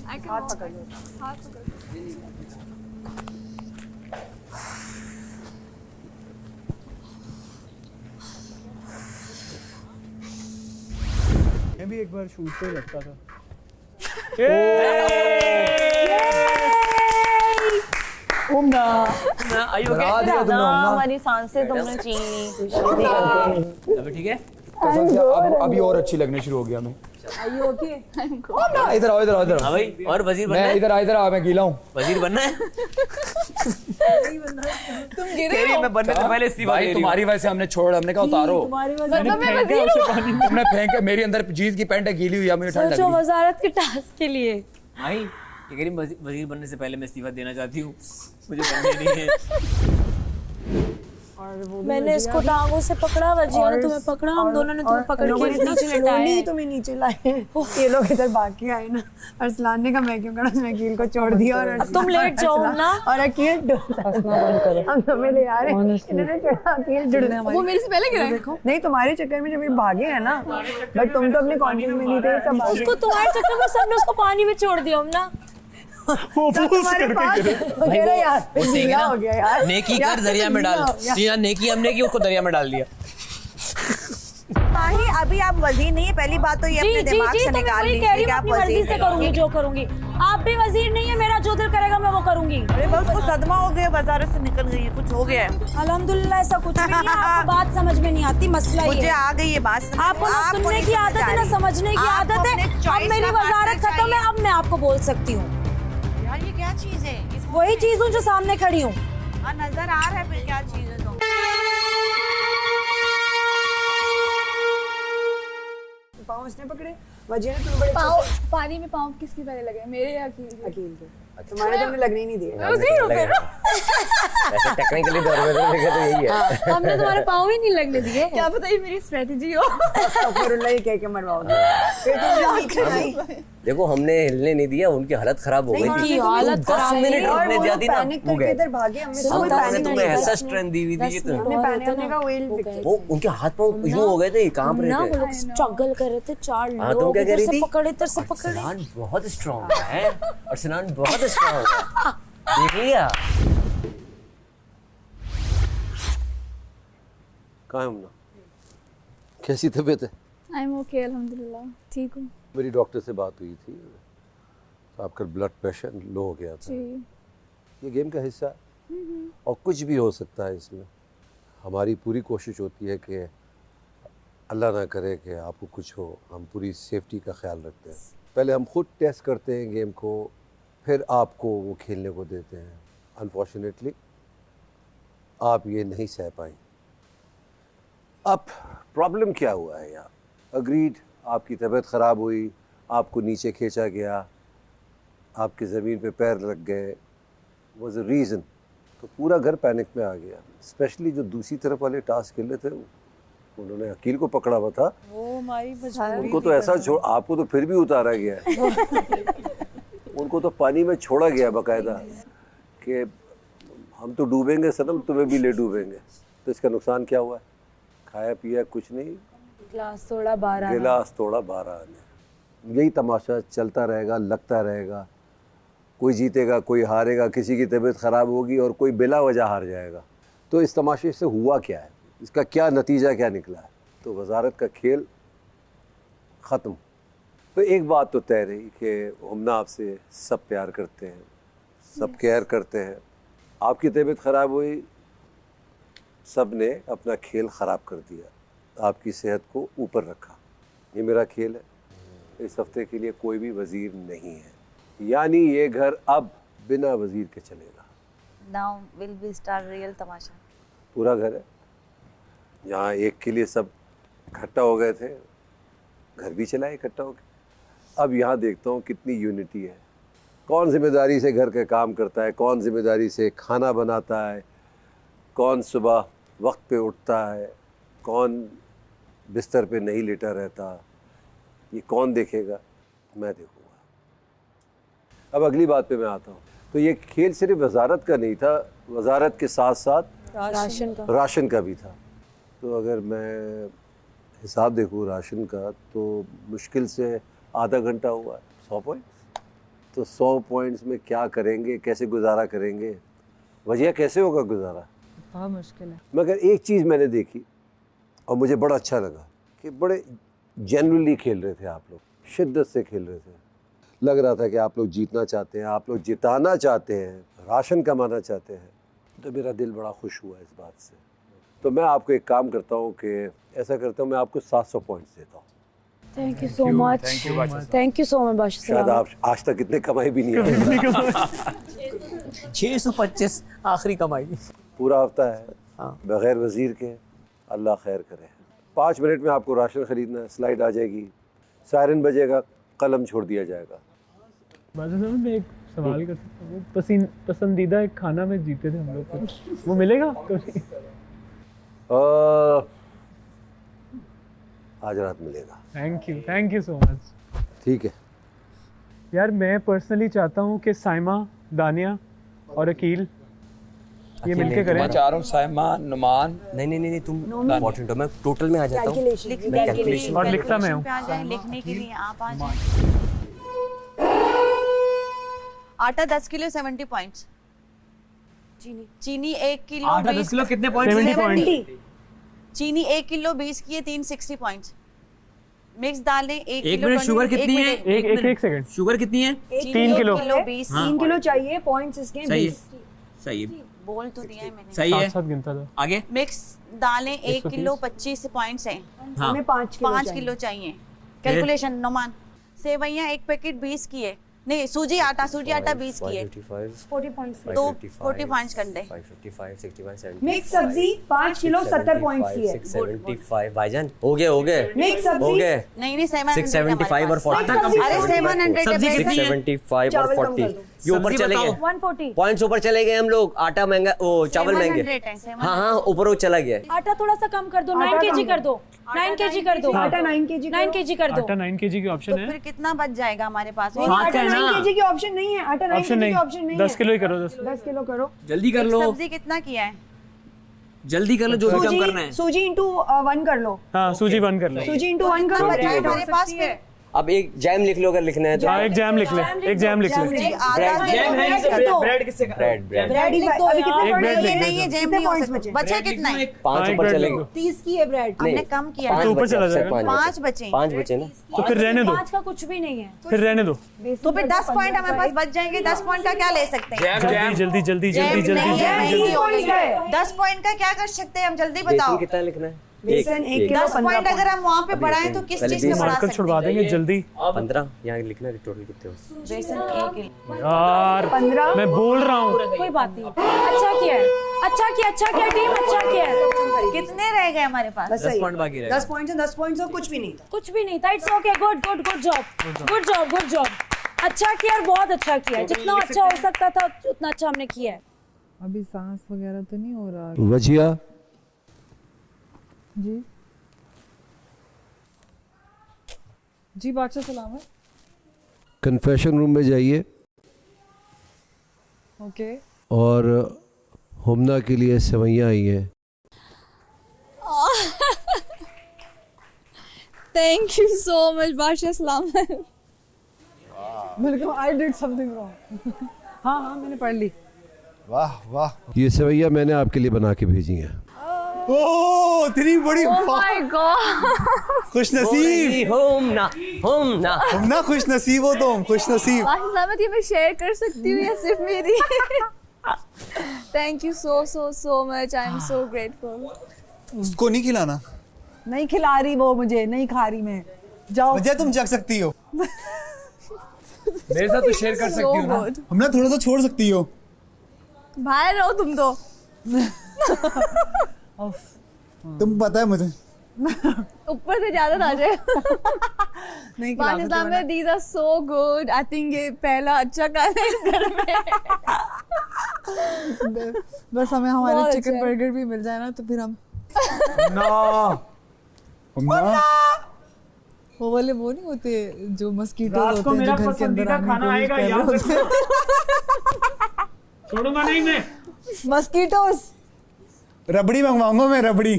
I can हाथ walk. पकड़ लो. हाथ पकड़. मैं भी एक बार शूट पे लगता था. हुमना हमारी सांसें तुमने छीनी. अभी ठीक है? कसम से अभी और अच्छी लगने शुरू हो गया मैं. इधर आओ. हाँ भाई. और वजीर बनना मैं है? इधर आ मैं गीला हूँ. वजीर बनना है? तुम गिरे हो. मैं बनने से पहले इस्तीफा दे रही हूँ. तुम्हारी वजह से हमने छोड़. हमने कहा उतारो. मतलब मैं वजीर हूँ. तुमने फेंका. मेरी अंदर जीन्स की पैंट है गीली हुई है. मुझे ठंड लग सोचो रही है. वजारत के टास्क के लिए. भाई ये कह रही वजीर बनने से पहले मैं इस्तीफा देना चाहती हूँ. मुझे बनने नहीं है. मैंने इसको टांगों से पकड़ा. वजिया ने तुम्हें पकड़ा. हम दोनों ने तुम्हें पकड़ के नीचे लटाया. तुम्हें नीचे लाए. ये लोग इधर भाग के आए ना. अरसलान ने कहा मैं क्यों करा. मैं अकील को छोड़ दिया और तुम लेट जाओ ना. और अकील हम तुम्हें ले आ रहे हैं. इन्होंने चढ़ा अकील जुड़. वो मेरे से पहले गिरा है. नहीं तुम्हारे चक्कर में जब ये भागे है ना. बट तुम तो अपने कॉन्शियस में नहीं थे. सब उसको तुम्हारे चक्कर में सबने उसको पानी में छोड़ दिया हम ना. तुम्हारे पास यार हो गया यार. नेकी कर दरिया में डाल. जी नेकी हमने की उसको दरिया में डाल दिया. माही अभी आप वजीर नहीं है. पहली बात तो ये अपने दिमाग से निकाल लीजिए कि आप वजीर से करूंगी जो करूंगी. आप भी वजीर नहीं है. मेरा जो दिल करेगा मैं वो करूंगी. अरे बस उसको सदमा हो गया. वजारत से निकल गई है. कुछ हो गया है. अल्हम्दुलिल्लाह ऐसा कुछ भी नहीं है. आपको बात समझ में नहीं आती. मसला ये मुझे आ गई ये बात. आपको ना सुनने की आदत है ना समझने की आदत है. अब मेरी वजारत खत्म है. अब मैं आपको बोल सकती हूँ. यार ये क्या चीज है. वही चीज हूँ जो सामने खड़ी हूँ. नजर आ रहा है फिर क्या चीज है. पाँव इसने पकड़े. वजीर ने तुम्हें बड़े पानी में पाँव किसके पहले लगे. मेरे या अकील के. तुम्हारे तो हमने लगने ही नहीं दिए. वजीर हो फिर. ऐसे टेक्निकली दौर में तो यही है. हमने तुम्हारे पाँव ही नहीं लगने दिए. क्या पता ये मेरी स्ट्रेटजी हो. ये कह के मरवाओगे. देखो हमने हिलने नहीं दिया. उनकी हालत खराब हो गई थी. 10 मिनट रुकने जाती ना वो गए. इधर भागे. हमने तुम्हें ऐसा स्ट्रेंथ दी हुई थी कि वो उनके हाथ पाँव यूं हो गए थे. कांप रहे थे. स्ट्रगल कर रहे थे. 4 लोग. तुम क्या कह रही थी? पकड़े इधर से पकड़े. सिनान बहुत स्ट्रांग है. और सिनान बहुत स्ट्रांग है. देख लिया. कहाँ है हुमना? कैसी तबीयत है? आई एम ओके अल्हम्दुलिल्लाह. ठीक हूँ. मेरी डॉक्टर से बात हुई थी. आपका ब्लड प्रेशर लो हो गया था. ये गेम का हिस्सा है और कुछ भी हो सकता है इसमें. हमारी पूरी कोशिश होती है कि अल्लाह ना करे कि आपको कुछ हो. हम पूरी सेफ्टी का ख्याल रखते हैं. पहले हम खुद टेस्ट करते हैं गेम को. फिर आपको वो खेलने को देते हैं. अनफॉर्चुनेटली आप ये नहीं सह पाई। अब प्रॉब्लम क्या हुआ है यार? अग्रीड, आपकी तबीयत ख़राब हुई, आपको नीचे खींचा गया, आपके ज़मीन पे पैर लग गए, वॉज अ रीज़न। तो पूरा घर पैनिक में आ गया। स्पेशली जो दूसरी तरफ वाले टास्क खेले थे, उन्होंने अकील को पकड़ा हुआ था, वो हमारी मजबूरी उनको थी तो ऐसा करने। छोड़, आपको तो फिर भी उतारा गया है। उनको तो पानी में छोड़ा गया बाकायदा कि हम तो डूबेंगे सनम, तुम्हें भी ले डूबेंगे। तो इसका नुकसान क्या हुआ? खाया पिया कुछ नहीं, गिलास तोड़ा 12 गिलास तोड़ा 12 आने। यही तमाशा चलता रहेगा, लगता रहेगा। कोई जीतेगा, कोई हारेगा, किसी की तबीयत ख़राब होगी और कोई बिला वजह हार जाएगा। तो इस तमाशे से हुआ क्या है, इसका क्या नतीजा क्या निकला है? तो वजारत का खेल ख़त्म। तो एक बात तो तय रही कि हम ना आपसे सब प्यार करते हैं, सब केयर करते हैं। आपकी तबीयत ख़राब हुई, सब ने अपना खेल ख़राब कर दिया, आपकी सेहत को ऊपर रखा। ये मेरा खेल है। इस हफ्ते के लिए कोई भी वज़ीर नहीं है, यानी ये घर अब बिना वज़ीर के चलेगा। Now will we start real तमाशा। पूरा घर है, जहाँ एक के लिए सब इकट्ठा हो गए थे, घर भी चला इकट्ठा हो गया। अब यहाँ देखता हूँ कितनी यूनिटी है, कौन जिम्मेदारी से घर का काम करता है, कौन जिम्मेदारी से खाना बनाता है, कौन सुबह वक्त पे उठता है, कौन बिस्तर पे नहीं लेटा रहता। ये कौन देखेगा? मैं देखूँगा। अब अगली बात पे मैं आता हूँ। तो ये खेल सिर्फ वजारत का नहीं था, वजारत के साथ साथ राशन का भी था। तो अगर मैं हिसाब देखूँ राशन का, तो मुश्किल से आधा घंटा हुआ। 100 पॉइंट्स, तो 100 पॉइंट्स में क्या करेंगे, कैसे गुजारा करेंगे? वजह कैसे होगा गुजारा? बहुत मुश्किल है। मगर एक चीज़ मैंने देखी और मुझे बड़ा अच्छा लगा कि बड़े जेन्युइनली खेल रहे थे आप लोग, शिद्दत से खेल रहे थे। लग रहा था कि आप लोग जीतना चाहते हैं, आप लोग जिताना चाहते हैं, राशन कमाना चाहते हैं। तो मेरा दिल बड़ा खुश हुआ इस बात से। तो मैं आपको एक काम करता हूँ कि ऐसा करता हूँ, मैं आपको 700 पॉइंट्स देता हूँ। Thank you so much, thank you so much बादशाह शायद साहब। आप आज तक इतने कमाई भी नहीं है। 625 आखिरी कमाई। पूरा हफ्ता है बगैर वज़ीर के, अल्लाह खैर करे। 5 मिनट में आपको राशन ख़रीदना है, स्लाइड आ जाएगी, सायरन बजेगा, कलम छोड़ दिया जाएगा। बादशाह साहब, मैं एक सवाल कर सकता हूँ? पसंदीदा एक खाना में जीते थे हम लोग, कुछ वो मिलेगा कभी? आज रात मिलेगा। Thank you so much. ठीक है यार, मैं पर्सनली चाहता हूँ कि साइमा, दानिया और अकील ये मिलके करें। मैं चाह रहा हूँ साइमा, नुमान। नहीं तुम इम्पोर्टेंट हो, मैं टोटल में आ जाता हूँ। कैलकुलेशन और लिखता मैं हूँ। लिखने के लिए आप आ जाएं। आटा 10 किलो 70 पॉइंट्स। चीनी 1 किलो आटा 10 किलो कितने पॉइंट्स? 70 पॉइंट्स। चीनी 1 किलो 20 की है, 360 पॉइंट्स। मिक्स दालें 1 किलो। मिनट, शुगर कितनी है? एक सेकंड। शुगर कितनी है? 3 किलो। 20। 3 किलो चाहिए, पॉइंट्स इसके सही 20। सही है, बोल तो दिया है मैंने। सही है। साथ गिनता था। आगे मिक्स दालें 1 किलो 25 पॉइंट्स हैं। हाँ। हमें 5 किलो चाहिए। कैलकुलेशन नोमान। सेवैयां 1 पैकेट 20 की है। नहीं, सूजी आटा 20 की है। 40 पॉइंट्स। 45 कंडे। 555 65 70 मिक्स सब्जी 5 किलो 70 पॉइंट्स की है। 675 भाईजान हो गए मिक्स सब्जी हो गए। नहीं 675 और 40। अरे 700 सब्जी कितनी है? 675 और 40 ये ऊपर चले गए। 140 पॉइंट्स ऊपर चले गए हम लोग। आटा महंगा, वो चावल महंगे। हाँ ऊपर वो चला गया। आटा थोड़ा सा कम कर दो, 9 केजी कर दो, 9 केजी कर दो, आटा 9 केजी 9 केजी कर दो। आटा 9 केजी की ऑप्शन है। फिर कितना बच जाएगा हमारे पास? आटा 9 केजी की ऑप्शन नहीं है। आटा 9 केजी की ऑप्शन नहीं है। 10 किलो ही करो। 10 किलो करो। जल्दी कर लो, सब्जी कितना किया है? जल्दी कर लो, जो भी कम करना है। सूजी इंटू 1 कर लो। हाँ, सूजी 1 कर लो। सूजी इंटू 1 कर लो। हमारे पास फिर अब एक जैम लिख लो अगर लिखना है तो। एक जैम लिख ले, एक जैम लिख ले। ब्रेड किससे ब्रेड लिख दो। अभी कितने एक ब्रेड लिख नहीं, ये जैम नहीं हो सकता। बचे कितना है? 5 ऊपर चलेंगे। 30 की है ब्रेड। हमने कम किया। तो ऊपर चला जाएगा। 5 बचे। 5 बचे ना, तो फिर रहने दो, 5 का कुछ भी नहीं है। फिर रहने दो। तो फिर 10 पॉइंट हमारे पास बच जाएंगे। 10 पॉइंट का क्या ले सकते हैं? जल्दी जल्दी जल्दी जल्दी नहीं है, जल्दी। नहीं हो गई। 10 पॉइंट का क्या कर सकते हैं हम? जल्दी बताओ। कितना लिखना है? बेसन 1 किलो 10 पॉइंट अगर हम वहाँ पे बढ़ाएं तो किस चीज का बढ़ा मार्कर सकते छुड़वा देंगे जल्दी। 15 यहाँ लिखना है। टोटल कितने हो? बेसन 1 किलो। यार 15 मैं बोल रहा हूँ। कोई बात नहीं, अच्छा किया है, अच्छा किया टीम, अच्छा किया। कितने रह गए हमारे पास? 10 पॉइंट बाकी रहे। 10 पॉइंट से 10 पॉइंट से कुछ भी नहीं था। कुछ भी नहीं था। It's okay, good job. अच्छा किया, बहुत अच्छा किया। जितना अच्छा हो सकता था उतना अच्छा हमने किया है। अभी सांस वगैरह तो नहीं हो रहा? वजिया जी बादशाह सलामत। कन्फेशन रूम में जाइए ओके। और हुमना के लिए सेवैयाँ आई हैं। थैंक यू सो मच बादशाह सलामत। मैंने कहा आई डिड समथिंग रॉन्ग। हाँ मैंने पढ़ ली। वाह वाह। ये सेवैयाँ मैंने आपके लिए बना के भेजी हैं। ओह इतनी बड़ी। Oh my God. खुश नसीब। हुमना खुश नसीब हो तुम, खुश नसीब। बादशाह सलामत ये मैं शेयर कर सकती हूँ या सिर्फ मेरी? Thank you so much, I am so grateful. उसको नहीं खिलाना। नहीं खिला रही वो मुझे, नहीं खा रही मैं। जाओ वजह तुम जग सकती हो। मेरे साथ तो शेयर कर सकती हो ना। हमने थोड़ा सा छोड़ सकती हो। बाहर रहो तुम तो। तुम पता है मुझे। ऊपर से ज्यादा आ जाए। नहीं बादशाह सलामत these are so good. I think ये पहला अच्छा खाना है इस घर में। बस हमें हमारे चिकन बर्गर भी मिल जाए ना तो फिर हम वो वाले वो नहीं होते जो मस्कीटो होते हैं जो घर के अंदर आने की कोशिश कर रहे होते हैं। छोड़ूंगा नहीं मैं। मस्कीटोस। रबड़ी मंगवाऊंगा मैं, रबड़ी।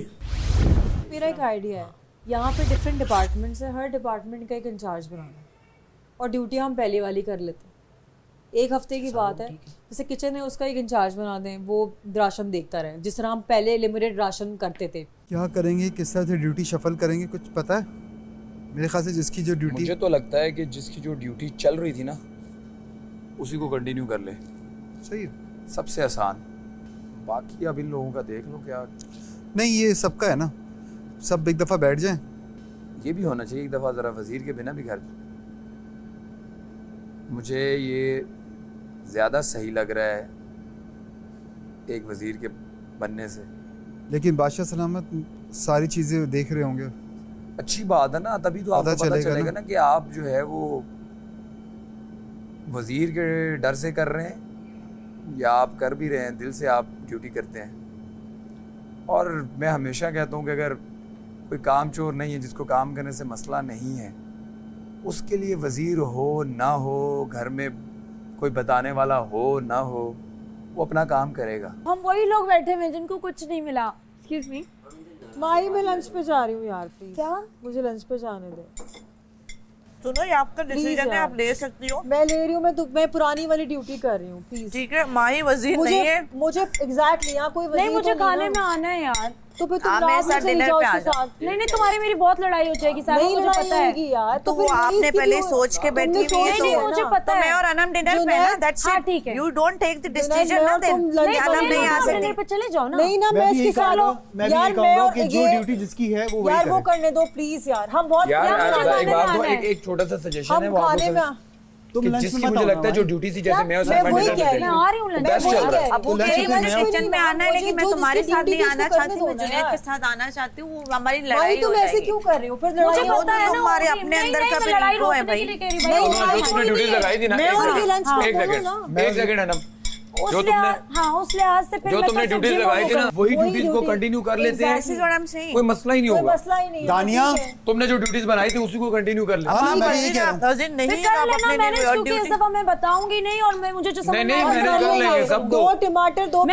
मेरा एक आइडिया है, यहाँ पे डिफरेंट डिपार्टमेंट्स है, हर डिपार्टमेंट का एक इंचार्ज बनाना और ड्यूटी हम पहले वाली कर लेते हैं। 1 हफ्ते की बात है, जैसे किचन है उसका एक इंचार्ज बना दें, वो राशन देखता रहे जिस तरह हम पहले लिमिटेड राशन करते थे। क्या करेंगे, किस तरह से ड्यूटी शफल करेंगे, कुछ पता है? मेरे ख्याल से जिसकी जो ड्यूटी, मुझे तो लगता है कि जिसकी जो ड्यूटी चल रही थी ना उसी को कंटिन्यू कर ले। सही है, सबसे आसान। बाकी अब इन लोगों का देख लो क्या। नहीं ये सबका है ना, सब एक दफ़ा बैठ जाएं। ये भी होना चाहिए एक दफ़ा ज़रा वज़ीर के बिना भी घर। मुझे ये ज़्यादा सही लग रहा है एक वज़ीर के बनने से। लेकिन बादशाह सलामत सारी चीज़ें देख रहे होंगे। अच्छी बात है ना, तभी तो आपको पता चलेगा ना कि आप जो है वो वज़ीर के डर से कर रहे हैं या आप कर भी रहे हैं, दिल से आप ड्यूटी करते हैं। और मैं हमेशा कहता हूँ कि अगर कोई काम चोर नहीं है, जिसको काम करने से मसला नहीं है, उसके लिए वज़ीर हो ना हो, घर में कोई बताने वाला हो ना हो, वो अपना काम करेगा। हम वही लोग बैठे हुए जिनको कुछ नहीं मिला। एक्सक्यूज मी माही, मैं लंच पे जा रही हूँ यार, प्लीज। क्या? मुझे लंच पे जाने दे। सुनो ये आपका डिसीजन है, आप ले सकती हो। मैं ले रही हूँ, मैं पुरानी वाली ड्यूटी कर रही हूँ, प्लीज। ठीक है, माही वज़ीर नहीं है। मुझे एग्जैक्टली यहाँ कोई नहीं, मुझे खाने में आना है यार। तो फिर तुम मेरे साथ डिनर पे आ जाओ। नहीं तुम्हारी मेरी बहुत लड़ाई हो जाएगी साहब, मुझे पता है यार। तो वो आपने पहले सोच के बैठी हुई है। नहीं मुझे पता है। मैं और अनम डिनर पे ना, दैट्स इट। ठीक है, you don't take the decision ना, देन अनम नहीं आ सकती। डिनर पे चले जाओ ना। नहीं ना, मैं इसके साथ मैं भी कहूंगा कि जो ड्यूटी जिसकी है वो वही यार वो करने दो प्लीज यार। हम बहुत एक छोटा सा सजेशन है वो खाने में जिसकी मुझे लगता है जो ड्यूटी थी, जैसे मैं आ रही हूँ अब वो किचन में आना है, लेकिन मैं तुम्हारे साथ नहीं आना चाहती, मैं जुनैद के साथ आना चाहती हूँ। वो हमारी लड़ाई तुम ऐसे क्यों कर रही हो? फिर मुझे पता है ना, तुम्हारे अपने अंदर का भी ईगो है भाई। तुमने ड्यूटी लगाई थी ना, एक सेकंड अनम, जो तुमने ड्यूटीज लगाई थी ना वही ड्यूटीज को कंटिन्यू कर लेते हैं, कोई मसला ही नहीं होगा। दानिया तुमने जो ड्यूटीज बनाई थी उसी को कंटिन्यू कर ले। मैं बताऊंगी नहीं, और मैं मुझे जो समझ में नहीं सब दो टमाटर दो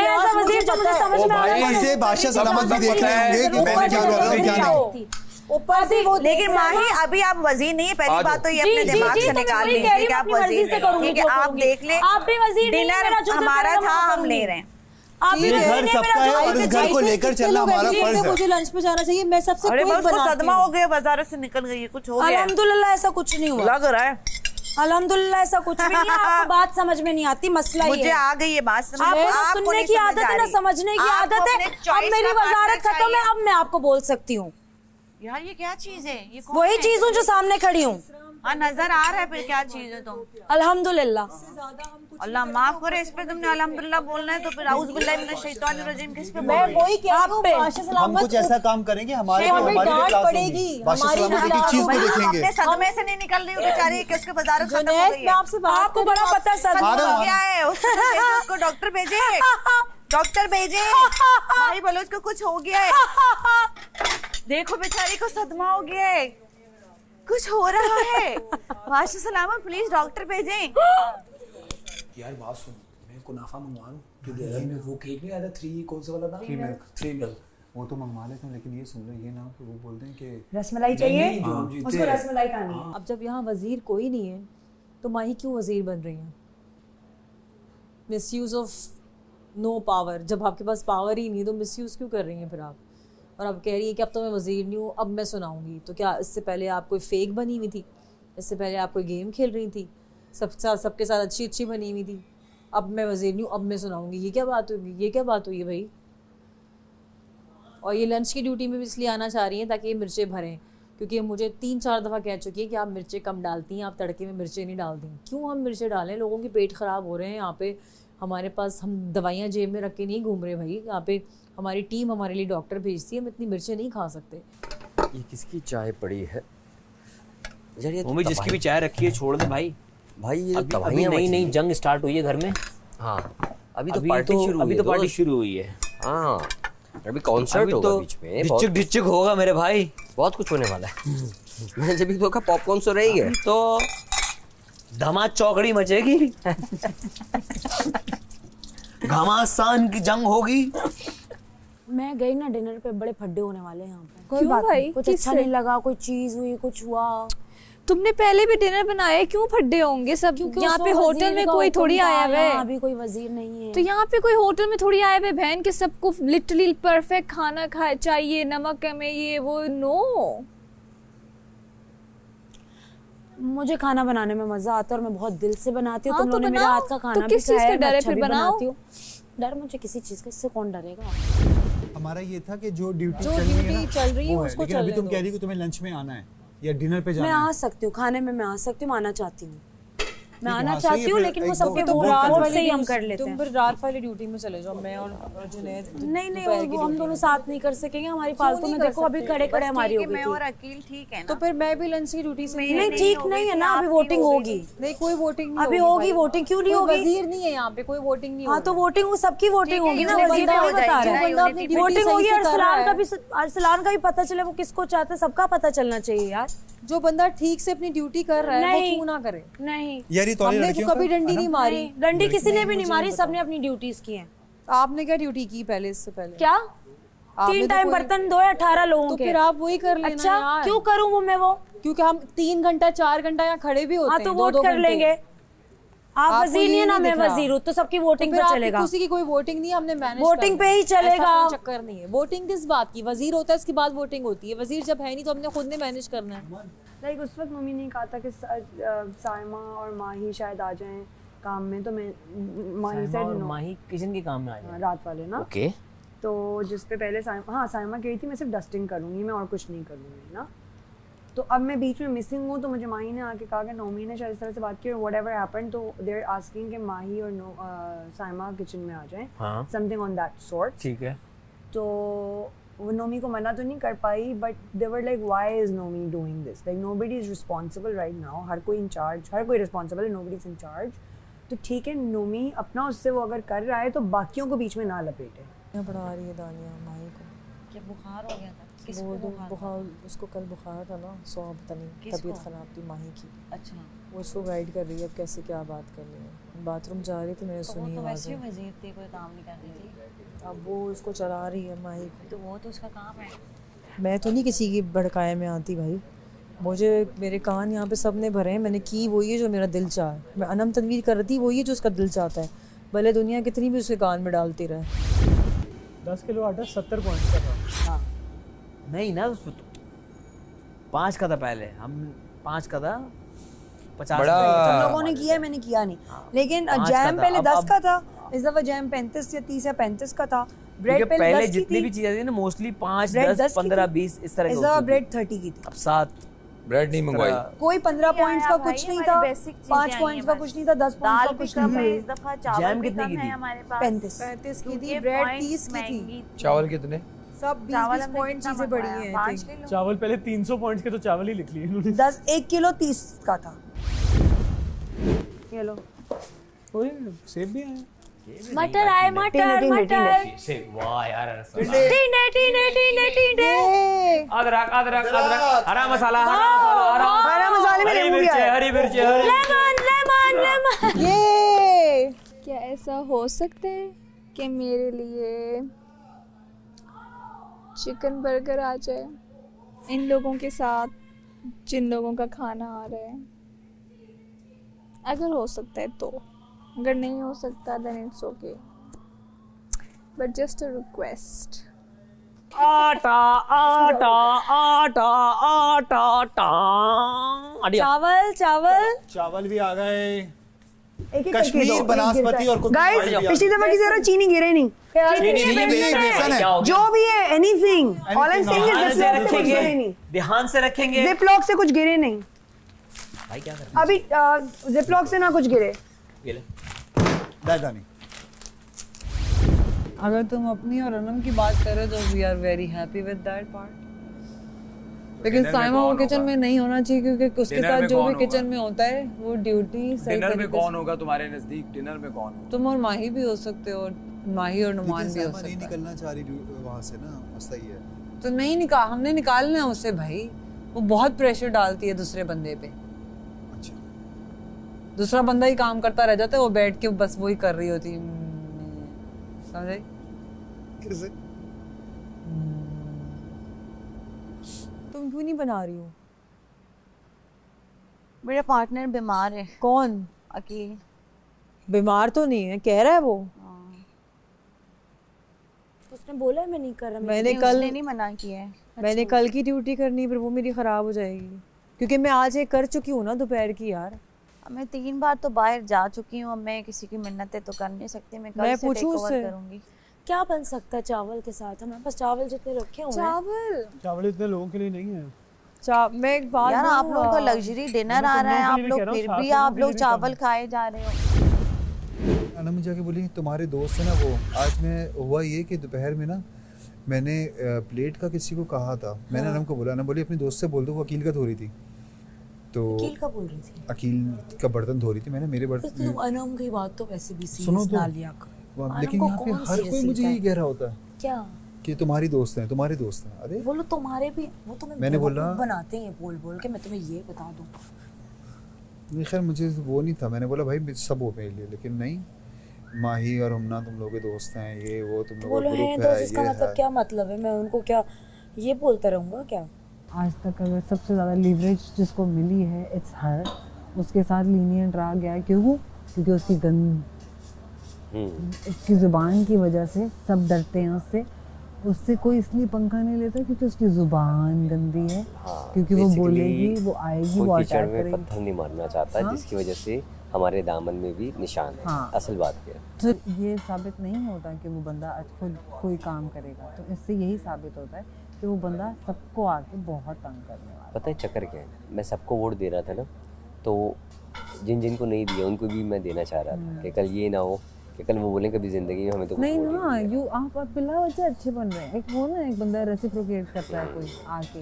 बादशाह सलामत भी देख रहे होंगे कि मैं क्या कर रहा हूँ क्या नहीं। ऊपर से वो, लेकिन माही अभी आप वजीर नहीं है, पहली बात तो ये अपने दिमाग से निकाल लीजिए कि आप वजीर नहीं। ठीक है, आप देख लें, आप भी वजीर डिनर हमारा था, हम ले रहे हैं। ये घर सबका है और इस घर को लेकर चलना हमारा फर्ज है। मुझे लंच पे जाना चाहिए, मैं सबसे अरे बस उसको सदमा हो गया, बाजार से निकल गई, कुछ हो गया। अल्हम्दुलिल्लाह ऐसा कुछ नहीं हुआ, लग रहा है। अल्हम्दुलिल्लाह ऐसा कुछ भी नहीं है। आपको बात समझ में नहीं आती, मसला ये मुझे आ गई ये बात समझ। आपको सुनने की आदत है ना, समझने की आदत है। अब मेरी वजारत खत्म है, अब मैं आपको बोल सकती हूँ। यार ये क्या चीज है? ये वही चीज हूँ जो सामने खड़ी हूँ। हाँ नजर आ रहा है फिर क्या चीज है तुम। अल्हम्दुलिल्लाह। अल्लाह माफ करे, इस पे तुमने अल्हम्दुलिल्लाह बोलना है तो फिर आउज़ बिल्लाहि मिनश शैतानिर रजीम किस पे बोल रही? मैं वही कह रही हूँ, बादशाह हम सलामत कुछ ऐसा काम करेंगे हमारे हमें हमारी डांट क्लास पड़ेगी, होगी, बादशाह हमारी सलामत एक चीज को देखेंगे। अपने सदमे से नहीं निकल रही हो बेचारी कि उसके बाजार खत्म हो गई है। आपसे आपको बड़ा पता है सदमा हो गया है, उसको डॉक्टर भेजे, डॉक्टर भेजे। भाई बोलो उसको कुछ हो गया है, देखो बेचारी को सदमा हो गया है, कुछ हो रहा है। बादशाह सलामत प्लीज डॉक्टर भेजें। यार बात सुन, मैं कुनाफा मंगवा लूं क्योंकि घर में वो केक नहीं आया था 3 कौन सा वाला था? 3 मिल्क। वो तो मंगवा लेते हैं, लेकिन ये सुन लो, ये ना कि वो बोलते हैं कि रसमलाई चाहिए, उसको रसमलाई खानी है। अब जब यहाँ वजीर कोई नहीं है तो माही क्यों वजीर बन रही है? Misuse of no power. जब आपके पास पावर ही नहीं तो मिसयूज क्यों कर रही हैं फिर आप? और अब कह रही है कि अब तो मैं वजीर नहीं हूँ, अब मैं सुनाऊंगी। तो क्या इससे पहले आप कोई फेक बनी हुई थी? इससे पहले आप कोई गेम खेल रही थी? सबके साथ अच्छी अच्छी बनी हुई थी, अब मैं वजीर नहीं हूँ, अब मैं सुनाऊंगी। ये क्या बात होगी? ये क्या बात हुई है भाई? और ये लंच की ड्यूटी में भी इसलिए आना चाह रही हैं ताकि ये मिर्चें भरें, क्योंकि मुझे 3-4 दफ़ा कह चुकी है कि आप मिर्चें कम डालती हैं, आप तड़के में मिर्चें नहीं डालती। क्यों हम मिर्चें डालें? लोगों के पेट ख़राब हो रहे हैं यहाँ पे। हमारे पास, हम दवाइयाँ जेब में रख के नहीं घूम रहे भाई। यहाँ पे हमारी टीम हमारे लिए डॉक्टर भेजती है, हम इतनी मिर्चें नहीं खा सकते। ये किसकी चाय पड़ी है यार? ये मम्मी जिसकी भी चाय रखी है छोड़ दे भाई। भाई ये अभी नई जंग स्टार्ट हुई है घर में। हाँ अभी तो पार्टी शुरू हुई है। हाँ अभी कॉन्सर्ट होगा बीच में, डिचक होगा मेरे भाई, बहुत कुछ होने वाला है। मैंने जब भी देखा पॉपकॉर्न तो रही है, तो धमा चौकड़ी मचेगी। घमासान की जंग होगी। मैं गई ना डिनर पे, बड़े फड्डे होने वाले हैं यहाँ पे। कोई बात नहीं, कुछ अच्छा नहीं लगा, कोई चीज हुई, कुछ हुआ। तुमने पहले भी डिनर बनाया, क्यों फड्डे होंगे सब? यहाँ पे होटल में कोई थोड़ी आया है, अभी कोई वजीर नहीं है। तो यहाँ पे कोई होटल में थोड़ी आया है बहन के सबको लिटरली परफेक्ट खाना खा चाहिए, नमक कम है, ये वो। नो, मुझे खाना बनाने में मजा आता है और मैं बहुत दिल से बनाती हूँ। हाँ, तुम लोगों ने मेरे हाथ का खाना किस चीज का डर है फिर? बनाओ। डर मुझे किसी चीज का, इससे कौन डरेगा? हमारा ये था कि जो ड्यूटी चल रही है उसको लेकिन अभी तुम कह रही हो तुम्हें लंच में आना है या डिनर पे जाना है। मैं आ सकती हूँ, खाने में मैं आ सकती हूँ, आना चाहती हूँ, मैं आना चाहती हूँ, लेकिन वो सबके वोट से ही हम कर लेते हैं। तुम फिर रात वाली ड्यूटी में चले जाओ, मैं और जुनैद। नहीं वो हम दोनों साथ नहीं कर सकेंगे, हमारी फालतू में देखो अभी खड़े हमारी होगी। मैं और अकील ठीक है ना? तो फिर मैं भी लंच की ड्यूटी से नहीं, ठीक नहीं है ना, अभी वोटिंग होगी। नहीं कोई वोटिंग नहीं अभी होगी। वोटिंग क्यों नहीं होगी? वजीर नहीं है यहाँ पे, कोई वोटिंग नहीं। हाँ तो वोटिंग सबकी वोटिंग होगी ना, वजीर नहीं बता रहा है। वोटिंग होगी। अरसलान का भी पता चले वो किसको चाहते, सबका पता चलना चाहिए यार। जो बंदा ठीक से अपनी ड्यूटी कर रहा है वो क्यों ना करे? नहीं हमने तो कभी डंडी नहीं मारी, डंडी किसी ने भी नहीं मारी, सबने अपनी ड्यूटीज की हैं। आपने क्या ड्यूटी की पहले? इससे पहले क्या 3 टाइम बर्तन धोए 18 लोगों के? तो फिर आप वही कर लेना। अच्छा क्यों करूं वो मैं? वो क्योंकि हम 3 घंटा 4 घंटा यहाँ खड़े भी होते हैं। तो वोट कर लेंगे। आप वजीर नहीं है ना, मैं वजीर हूँ, तो सबकी वोटिंग पे चलेगा। किसी की कोई वोटिंग नहीं, हमने मैनेज वोटिंग पे ही चलेगा। चक्कर नहीं है वोटिंग किस बात की। वजीर होता है उसके बाद वोटिंग होती है, वजीर जब है नहीं तो हमने खुद ने मैनेज करना है। लाइक उस वक्त मम्मी ने कहा था कि साइमा और माही शायद आ जाएं काम में, तो मैं माही किचन के काम में आ जाए रात वाले ना। ओके। तो जिस पे पहले साइमा कही थी मैं सिर्फ डस्टिंग करूँगी, मैं और कुछ नहीं करूँगी ना। तो अब मैं बीच में मिसिंग हूँ, तो मुझे माही ने आके कहा कि नोमी ने शायद इस तरह से बात की और व्हाटएवर हैपेंड, तो दे आर आस्किंग कि माही और साइमा किचन में आ जाएं, समथिंग ऑन दैट सॉर्ट। ठीक है। तो वो नोमी को मना तो नहीं कर पाई, but they were like why is Nomi doing this, like nobody is responsible right now. हर कोई इंचार्ज, हर कोई रिस्पॉन्सिबल है, नोबडी इज इंचार्ज। तो ठीक है नोमी अपना उससे वो अगर कर रहा है तो बाकियों को बीच में ना लपेटे। मैं पढ़ा रही है दानिया माही को। क्या बुखार हो गया था? वो बुखार उसको कल बुखार था ना, सो पता नहीं तबीयत ख़राब थी माही की। अच्छा वो उसको गाइड कर रही है अब कैसे क्या बात करनी है। बाथरूम जा रही थी, मैंने सुनी आवाज़ें। वजीर थी, कोई काम नहीं कर रही थी, अब वो उसको चला रही है माही को। तो वो तो उसका काम है। मैं तो नहीं किसी की भड़काए में आती भाई, मुझे मेरे कान यहाँ पे सब ने भरे हैं, मैंने की वही है जो मेरा दिल चाहे। मैं अनम तनवीर करती वही है जो उसका दिल चाहता है, भले दुनिया कितनी भी उसके कान में डालती रहे। 10 किलो आटा 70 पॉइंट्स का था। हाँ नहीं ना, 5 का था पहले, हम 5 का था 50 तुम लोगों ने किया, मैंने किया नहीं। लेकिन जैम पहले 10 का था, इस दफा जैम 35 या 30 या 35 का था। ब्रेड पहले जितनी भी चीजें थी ना मोस्टली 5, 10, 15, 20 इस तरह की। इस दफा ब्रेड 30 की थी। अब 7 ब्रेड नहीं मंगवाई। कोई 15 पॉइंट्स का कुछ नहीं था, 5 पॉइंट्स का कुछ नहीं था, 10 पॉइंट्स का कुछ नहीं था। इस दफा चावल भी कम है हमारे पास। 35 की थी, ब्रेड 30 की थी। चावल कितने? सब 20 पॉइंट चीजें बड़ी हैं। चावल पहले 300 पॉइंट्स के तो चावल ही लिख लिए इन्होंने। 1 किलो 30 का था। ये लो। ओए सेब भी आए। मटर आए, मटर मटर। सेब, वाह यार। टीने। अदरक अदरक अदरक, हरा मसाला, हरा मसाले में नींबू भी आया। हरी मिर्च, लेमन। ये क्या ऐसा हो सकता है कि मेरे लिए चिकन बर्गर आ जाए इन लोगों के साथ जिन लोगों का खाना आ रहा है? अगर हो सकता है तो, अगर नहीं हो सकता then it's okay, but just a request. आटा आटा आटा आटा आटा। चावल भी आ गए। एक कश्मीर बनास्पति और गाइस, पिछली दफा की तरह चीनी गिरे नहीं। जो भी है anything, all I am saying is zip lock से कुछ गिरे नहीं। ध्यान से रखेंगे। जिप लॉक से कुछ गिरे नहीं। भाई क्या कर रहे हैं? अभी जिप लॉक से ना कुछ गिरे। दादानी, अगर तुम अपनी और अनम की बात कर रहे हो तो we are very happy with that part. लेकिन साइमा वो किचन में नहीं होना चाहिए, क्योंकि उसके साथ जो भी किचन में होता है वो ड्यूटी सही। डिनर में कौन होगा तुम्हारे नजदीक? डिनर में कौन होगा? तुम और माही भी हो सकते हो, माही और नुमान भी हो सकते नहीं निकलना चाह रही वहाँ से ना, मसला ही है। तो नहीं निकाल, हमने निकालना है उसे भाई। वो बहुत प्रेशर डालती है दूसरे बंदे पे। अच्छा, दूसरा बंदा ही काम करता रह जाता है, वो बैठ के बस वही कर रही होती। समझे? कैसे? तुम क्यों नहीं बना रही हो? मेरा पार्टनर बीमार है। कौन? अकील। बीमार तो नहीं है, कह रहा है वो। उसने बोला है मैं नहीं कर रहा। मैंने कल नहीं मना किया है। मैंने कल की ड्यूटी करनी, पर वो मेरी खराब हो जाएगी, क्योंकि मैं आज एक कर चुकी हूँ ना दोपहर की। यार मैं 3 बार तो बाहर जा चुकी हूँ, अब मैं किसी की मिन्नतें तो कर नहीं सकती। मैं कल से टेक ओवर करूंगी। क्या बन सकता है चावल के साथ? हमारे पास चावल जितने रखे हुए हैं। चावल इतने लोगों के लिए नहीं है। मैं एक बात यार, आप लोगों का लग्जरी डिनर आ रहा है, आप लोग फिर भी आप लोग चावल खाए जा रहे हो। अना मुझे जाके बोली तुम्हारे दोस्त है ना वो। आज मैं हुआ ये कि दोपहर में ना मैंने प्लेट का किसी को कहा था। मैंने अनम को बोला, अनम बोली अपनी दोस्त से बोल दो, वो अकील का धो रही थी। तो अकील का बोल रही थी? अकील का बर्तन धो रही थी। मैंने मेरे बर्तन। तो अनम की बात तो वैसे भी सुनो तो, ना लिया करो। लेकिन यहाँ पे हर कोई मुझे यही कह रहा होता है। क्या? कि तुम्हारी दोस्त हैं, तुम्हारी दोस्त हैं। अरे बोलो तुम्हारे भी, वो तुम्हें मैंने बोला बनाते हैं बोल बोल के, मैं तुम्हें ये बता दूं। नहीं खैर मुझे वो नहीं था। मैंने बोला भाई सब हो मेरे लिए, लेकिन नहीं, माही और हमना तुम लोग के दोस्त हैं, ये वो तुम लोग का ग्रुप है। इसका मतलब क्या मतलब है? मैं उनको क्या ये बोलता रहूंगा क्या? आज तक अगर सबसे ज़्यादा लीवरेज जिसको मिली है इट्स हर। उसके साथ लीनियंट रहा गया। क्यों? क्योंकि उसकी उसकी ज़ुबान की वजह से सब डरते हैं उससे। उससे कोई इसलिए पंखा नहीं लेता क्योंकि उसकी ज़ुबान गंदी है। क्योंकि वो बोलेगी, वो आएगी, वो अटैक करेगी। पत्थर नहीं मारना चाहता, जिसकी वजह से हमारे दामन में भी निशान है। असल बात क्या है? तो ये साबित नहीं होता कि वो बंदा आज खुद कोई काम करेगा। तो इससे यही साबित होता है कि वो बंदा सबको आके बहुत तंग करने वाला। पता है चक्कर क्या है? मैं सबको वोट दे रहा था ना, तो जिन को नहीं दिया उनको भी मैं देना चाह रहा था कि कल ये ना हो कि कल वो बोलें कभी जिंदगी में हमें तो नहीं ना। आप बिल्ला बच्चे अच्छे बन रहे हैं। एक वो ना, एक बंदा रेसिप्रोकेट करता है कोई आके,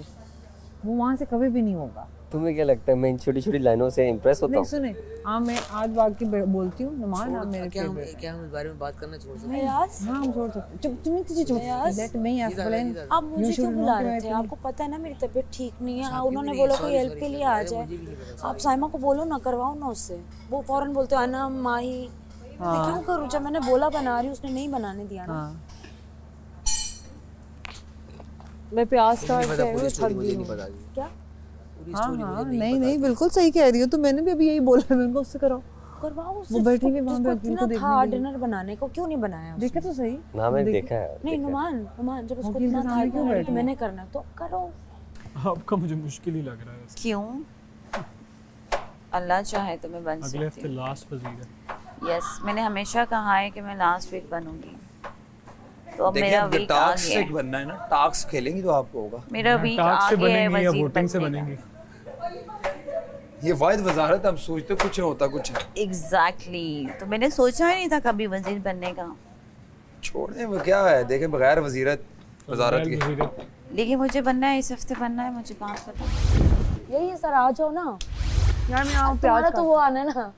वो वहाँ से कभी भी नहीं होगा। तुम्हें क्या लगता है मैं इन छोटी छोटी लाइनों से इम्प्रेस होता हूँ? सुने, मैं आज बाकी बोलती हूँ। नुमान आप मेरे क्या हम इस बारे में बात करना छोड़ सकते हैं? हाँ हम छोड़ सकते हैं। तुम तुझे छोड़ लेट मी एक्सप्लेन। आप मुझे क्यों बुला रहे थे? आपको पता है ना मेरी तबीयत ठीक नहीं है। उन्होंने बोला कोई हेल्प के लिए आ जाए। आप साइमा को बोलो ना, करवाओ ना उससे। वो फौरन बोलते हैं अनम माही। मैं क्यों करूँ? जब मैंने बोला बना रही, उसने नहीं बनाने दिया ना। मैं प्याज काट के थक गई हूँ। क्या? हाँ, नहीं बिल्कुल सही कह रही हो। तो मैंने भी अभी यही बोला, मैं उनको उससे करवाओ उससे। वो बैठी हुई वहाँ पे अकेले को देखने था डिनर बनाने को, क्यों नहीं बनाया? देखा तो सही ना, मैंने देखा है। नहीं नुमान जब उसको इतना था कि मैंने करना तो करो। आपका मुझे मुश्किल ही लग रहा है। क्यों? अल्लाह चाहे तो मैं बन सकती हूँ। अगले हफ्ते लास्ट वजीर है। यस, मैंने हमेशा कहा है कि मैं लास्ट वीक बनूंगी। तो अब मेरा वीक आ गया है। बनना है ना, टास्क खेलेंगी तो आपको होगा। मेरा वीक आ गया है, वजीर वोटिंग से बनेंगी। ये वाहिद वजारत, हम सोचते कुछ है होता कुछ है। एग्जैक्टली तो मैंने सोचा ही नहीं था कभी वजीर बनने का। छोड़ने में क्या है, देखें बगैर वजीरत वजारत के। लेकिन मुझे बनना है, इस हफ्ते बनना है मुझे, 5 पता। यही है सर, आ जाओ ना यार मैं आऊं, तुम्हारा तो वो आना है ना।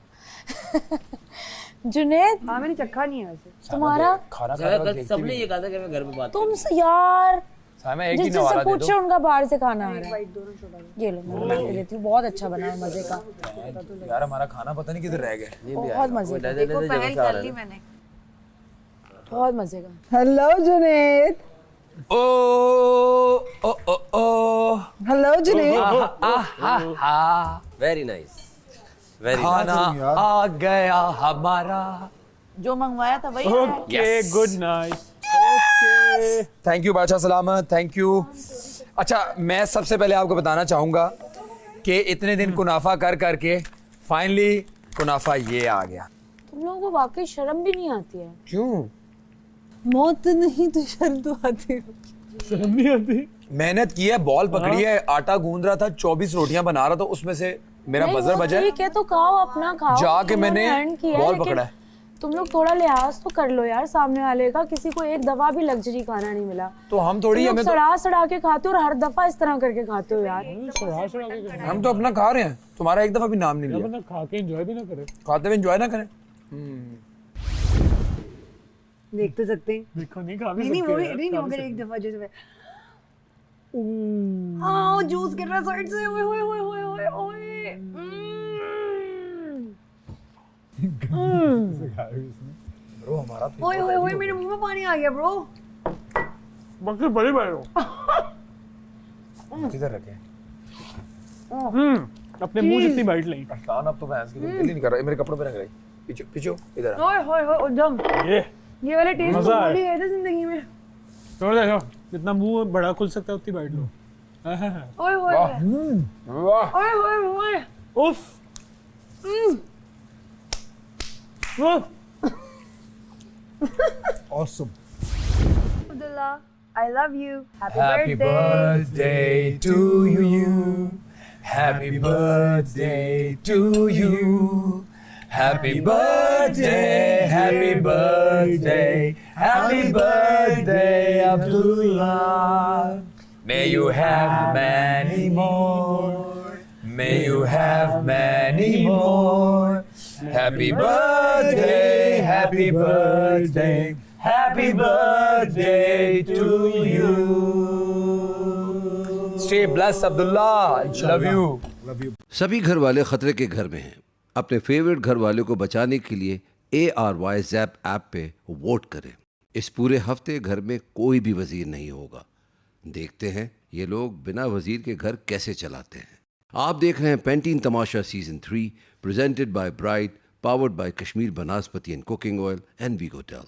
जुनेद, हाँ मैंने चखा नहीं है वैसे तुम्हारा खाना सबने ये कहा था कि मैं घर में बात तुमसे यार एक ही जिससे पूछ रहे उनका बाहर से खाना आ रहा है। ये लो मैं बना के देती हूँ, बहुत अच्छा बना है, मजे का। यार हमारा खाना पता नहीं किधर रह गया। बहुत मजे का, देखो पहल कर ली मैंने, बहुत मजे का। हेलो जुनेद। ओ ओ ओ ओ hello Juned. Very nice, very खाना आ गया हमारा, जो मंगवाया था वही। Okay good night. Thank you बादशाह सलामत, थैंक यू। अच्छा मैं सबसे पहले आपको बताना चाहूंगा कि इतने दिन कुनाफा कर करके फाइनली कुनाफा ये आ गया। तुम लोगों को वाकई शर्म भी नहीं आती है? क्यों? मौत नहीं तो शर्म तो आती है। शर्म नहीं आती? मेहनत की है, बॉल पकड़ी है, आटा गूंद रहा था, 24 रोटियां बना रहा था, उसमें से मेरा बजर बजा। ठीक है तो खाओ, अपना खाओ। जाके मैंने बॉल पकड़ा है। तुम लोग थोड़ा लिहाज तो कर लो यार सामने वाले का, किसी को एक दफा भी लग्जरी खाना नहीं मिला तो हम थोड़ी हमें सड़ा के खाते हो और हर दफा इस तरह करके खाते हो यार। हम तो अपना खा रहे हैं, तुम्हारा एक दफा भी नाम नहीं लिया। खा के एंजॉय भी ना करें, खाते हुए एंजॉय ना करें। देख तो सकते हैं, देखो नहीं खा भी नहीं सकते वो हैं, नहीं खा भी मगर सकते एक दफा जैसे मैं हाँ जूस गिर रहा साइड से, ओए ओए ओए ओए ओए ओए ब्रो हमारा ओए ओए ओए मेरे मुंह में पानी आ गया ब्रो। बक्से बड़े बड़े हो। किधर रखे? अपने मुंह जितनी बाइट लें। अरसान अब तो भैंस की दिल नहीं कर रहा, मेरे कपड़ों पे रख रही। पीछे पीछे इधर ओए ओए ओए उदम, ये वाले टेस्ट मजा बड़ी है ना जिंदगी में। छोड़ दे, जितना मुंह बड़ा खुल सकता है उतनी बाइट लो। ओए ओए वाह ओए ओए ओए उफ Awesome. Abdullah, I love you. Happy birthday to you. Happy birthday to you. Happy birthday, happy birthday, happy birthday, Abdullah. May you have many more. May you have many more. Happy birthday, happy birthday, happy birthday to you. Stay blessed, Abdullah. Love you. Love you. सभी घर वाले खतरे के घर में हैं। अपने favourite घर वाले को बचाने के लिए ARY ज़ैप ऐप पे वोट करें। इस पूरे हफ्ते घर में कोई भी वजीर नहीं होगा। देखते हैं ये लोग बिना वजीर के घर कैसे चलाते हैं। आप देख रहे हैं Pantene Tamasha season 3 presented by Bright, powered by Kashmir Banaspati and cooking oil and वीगोटेल।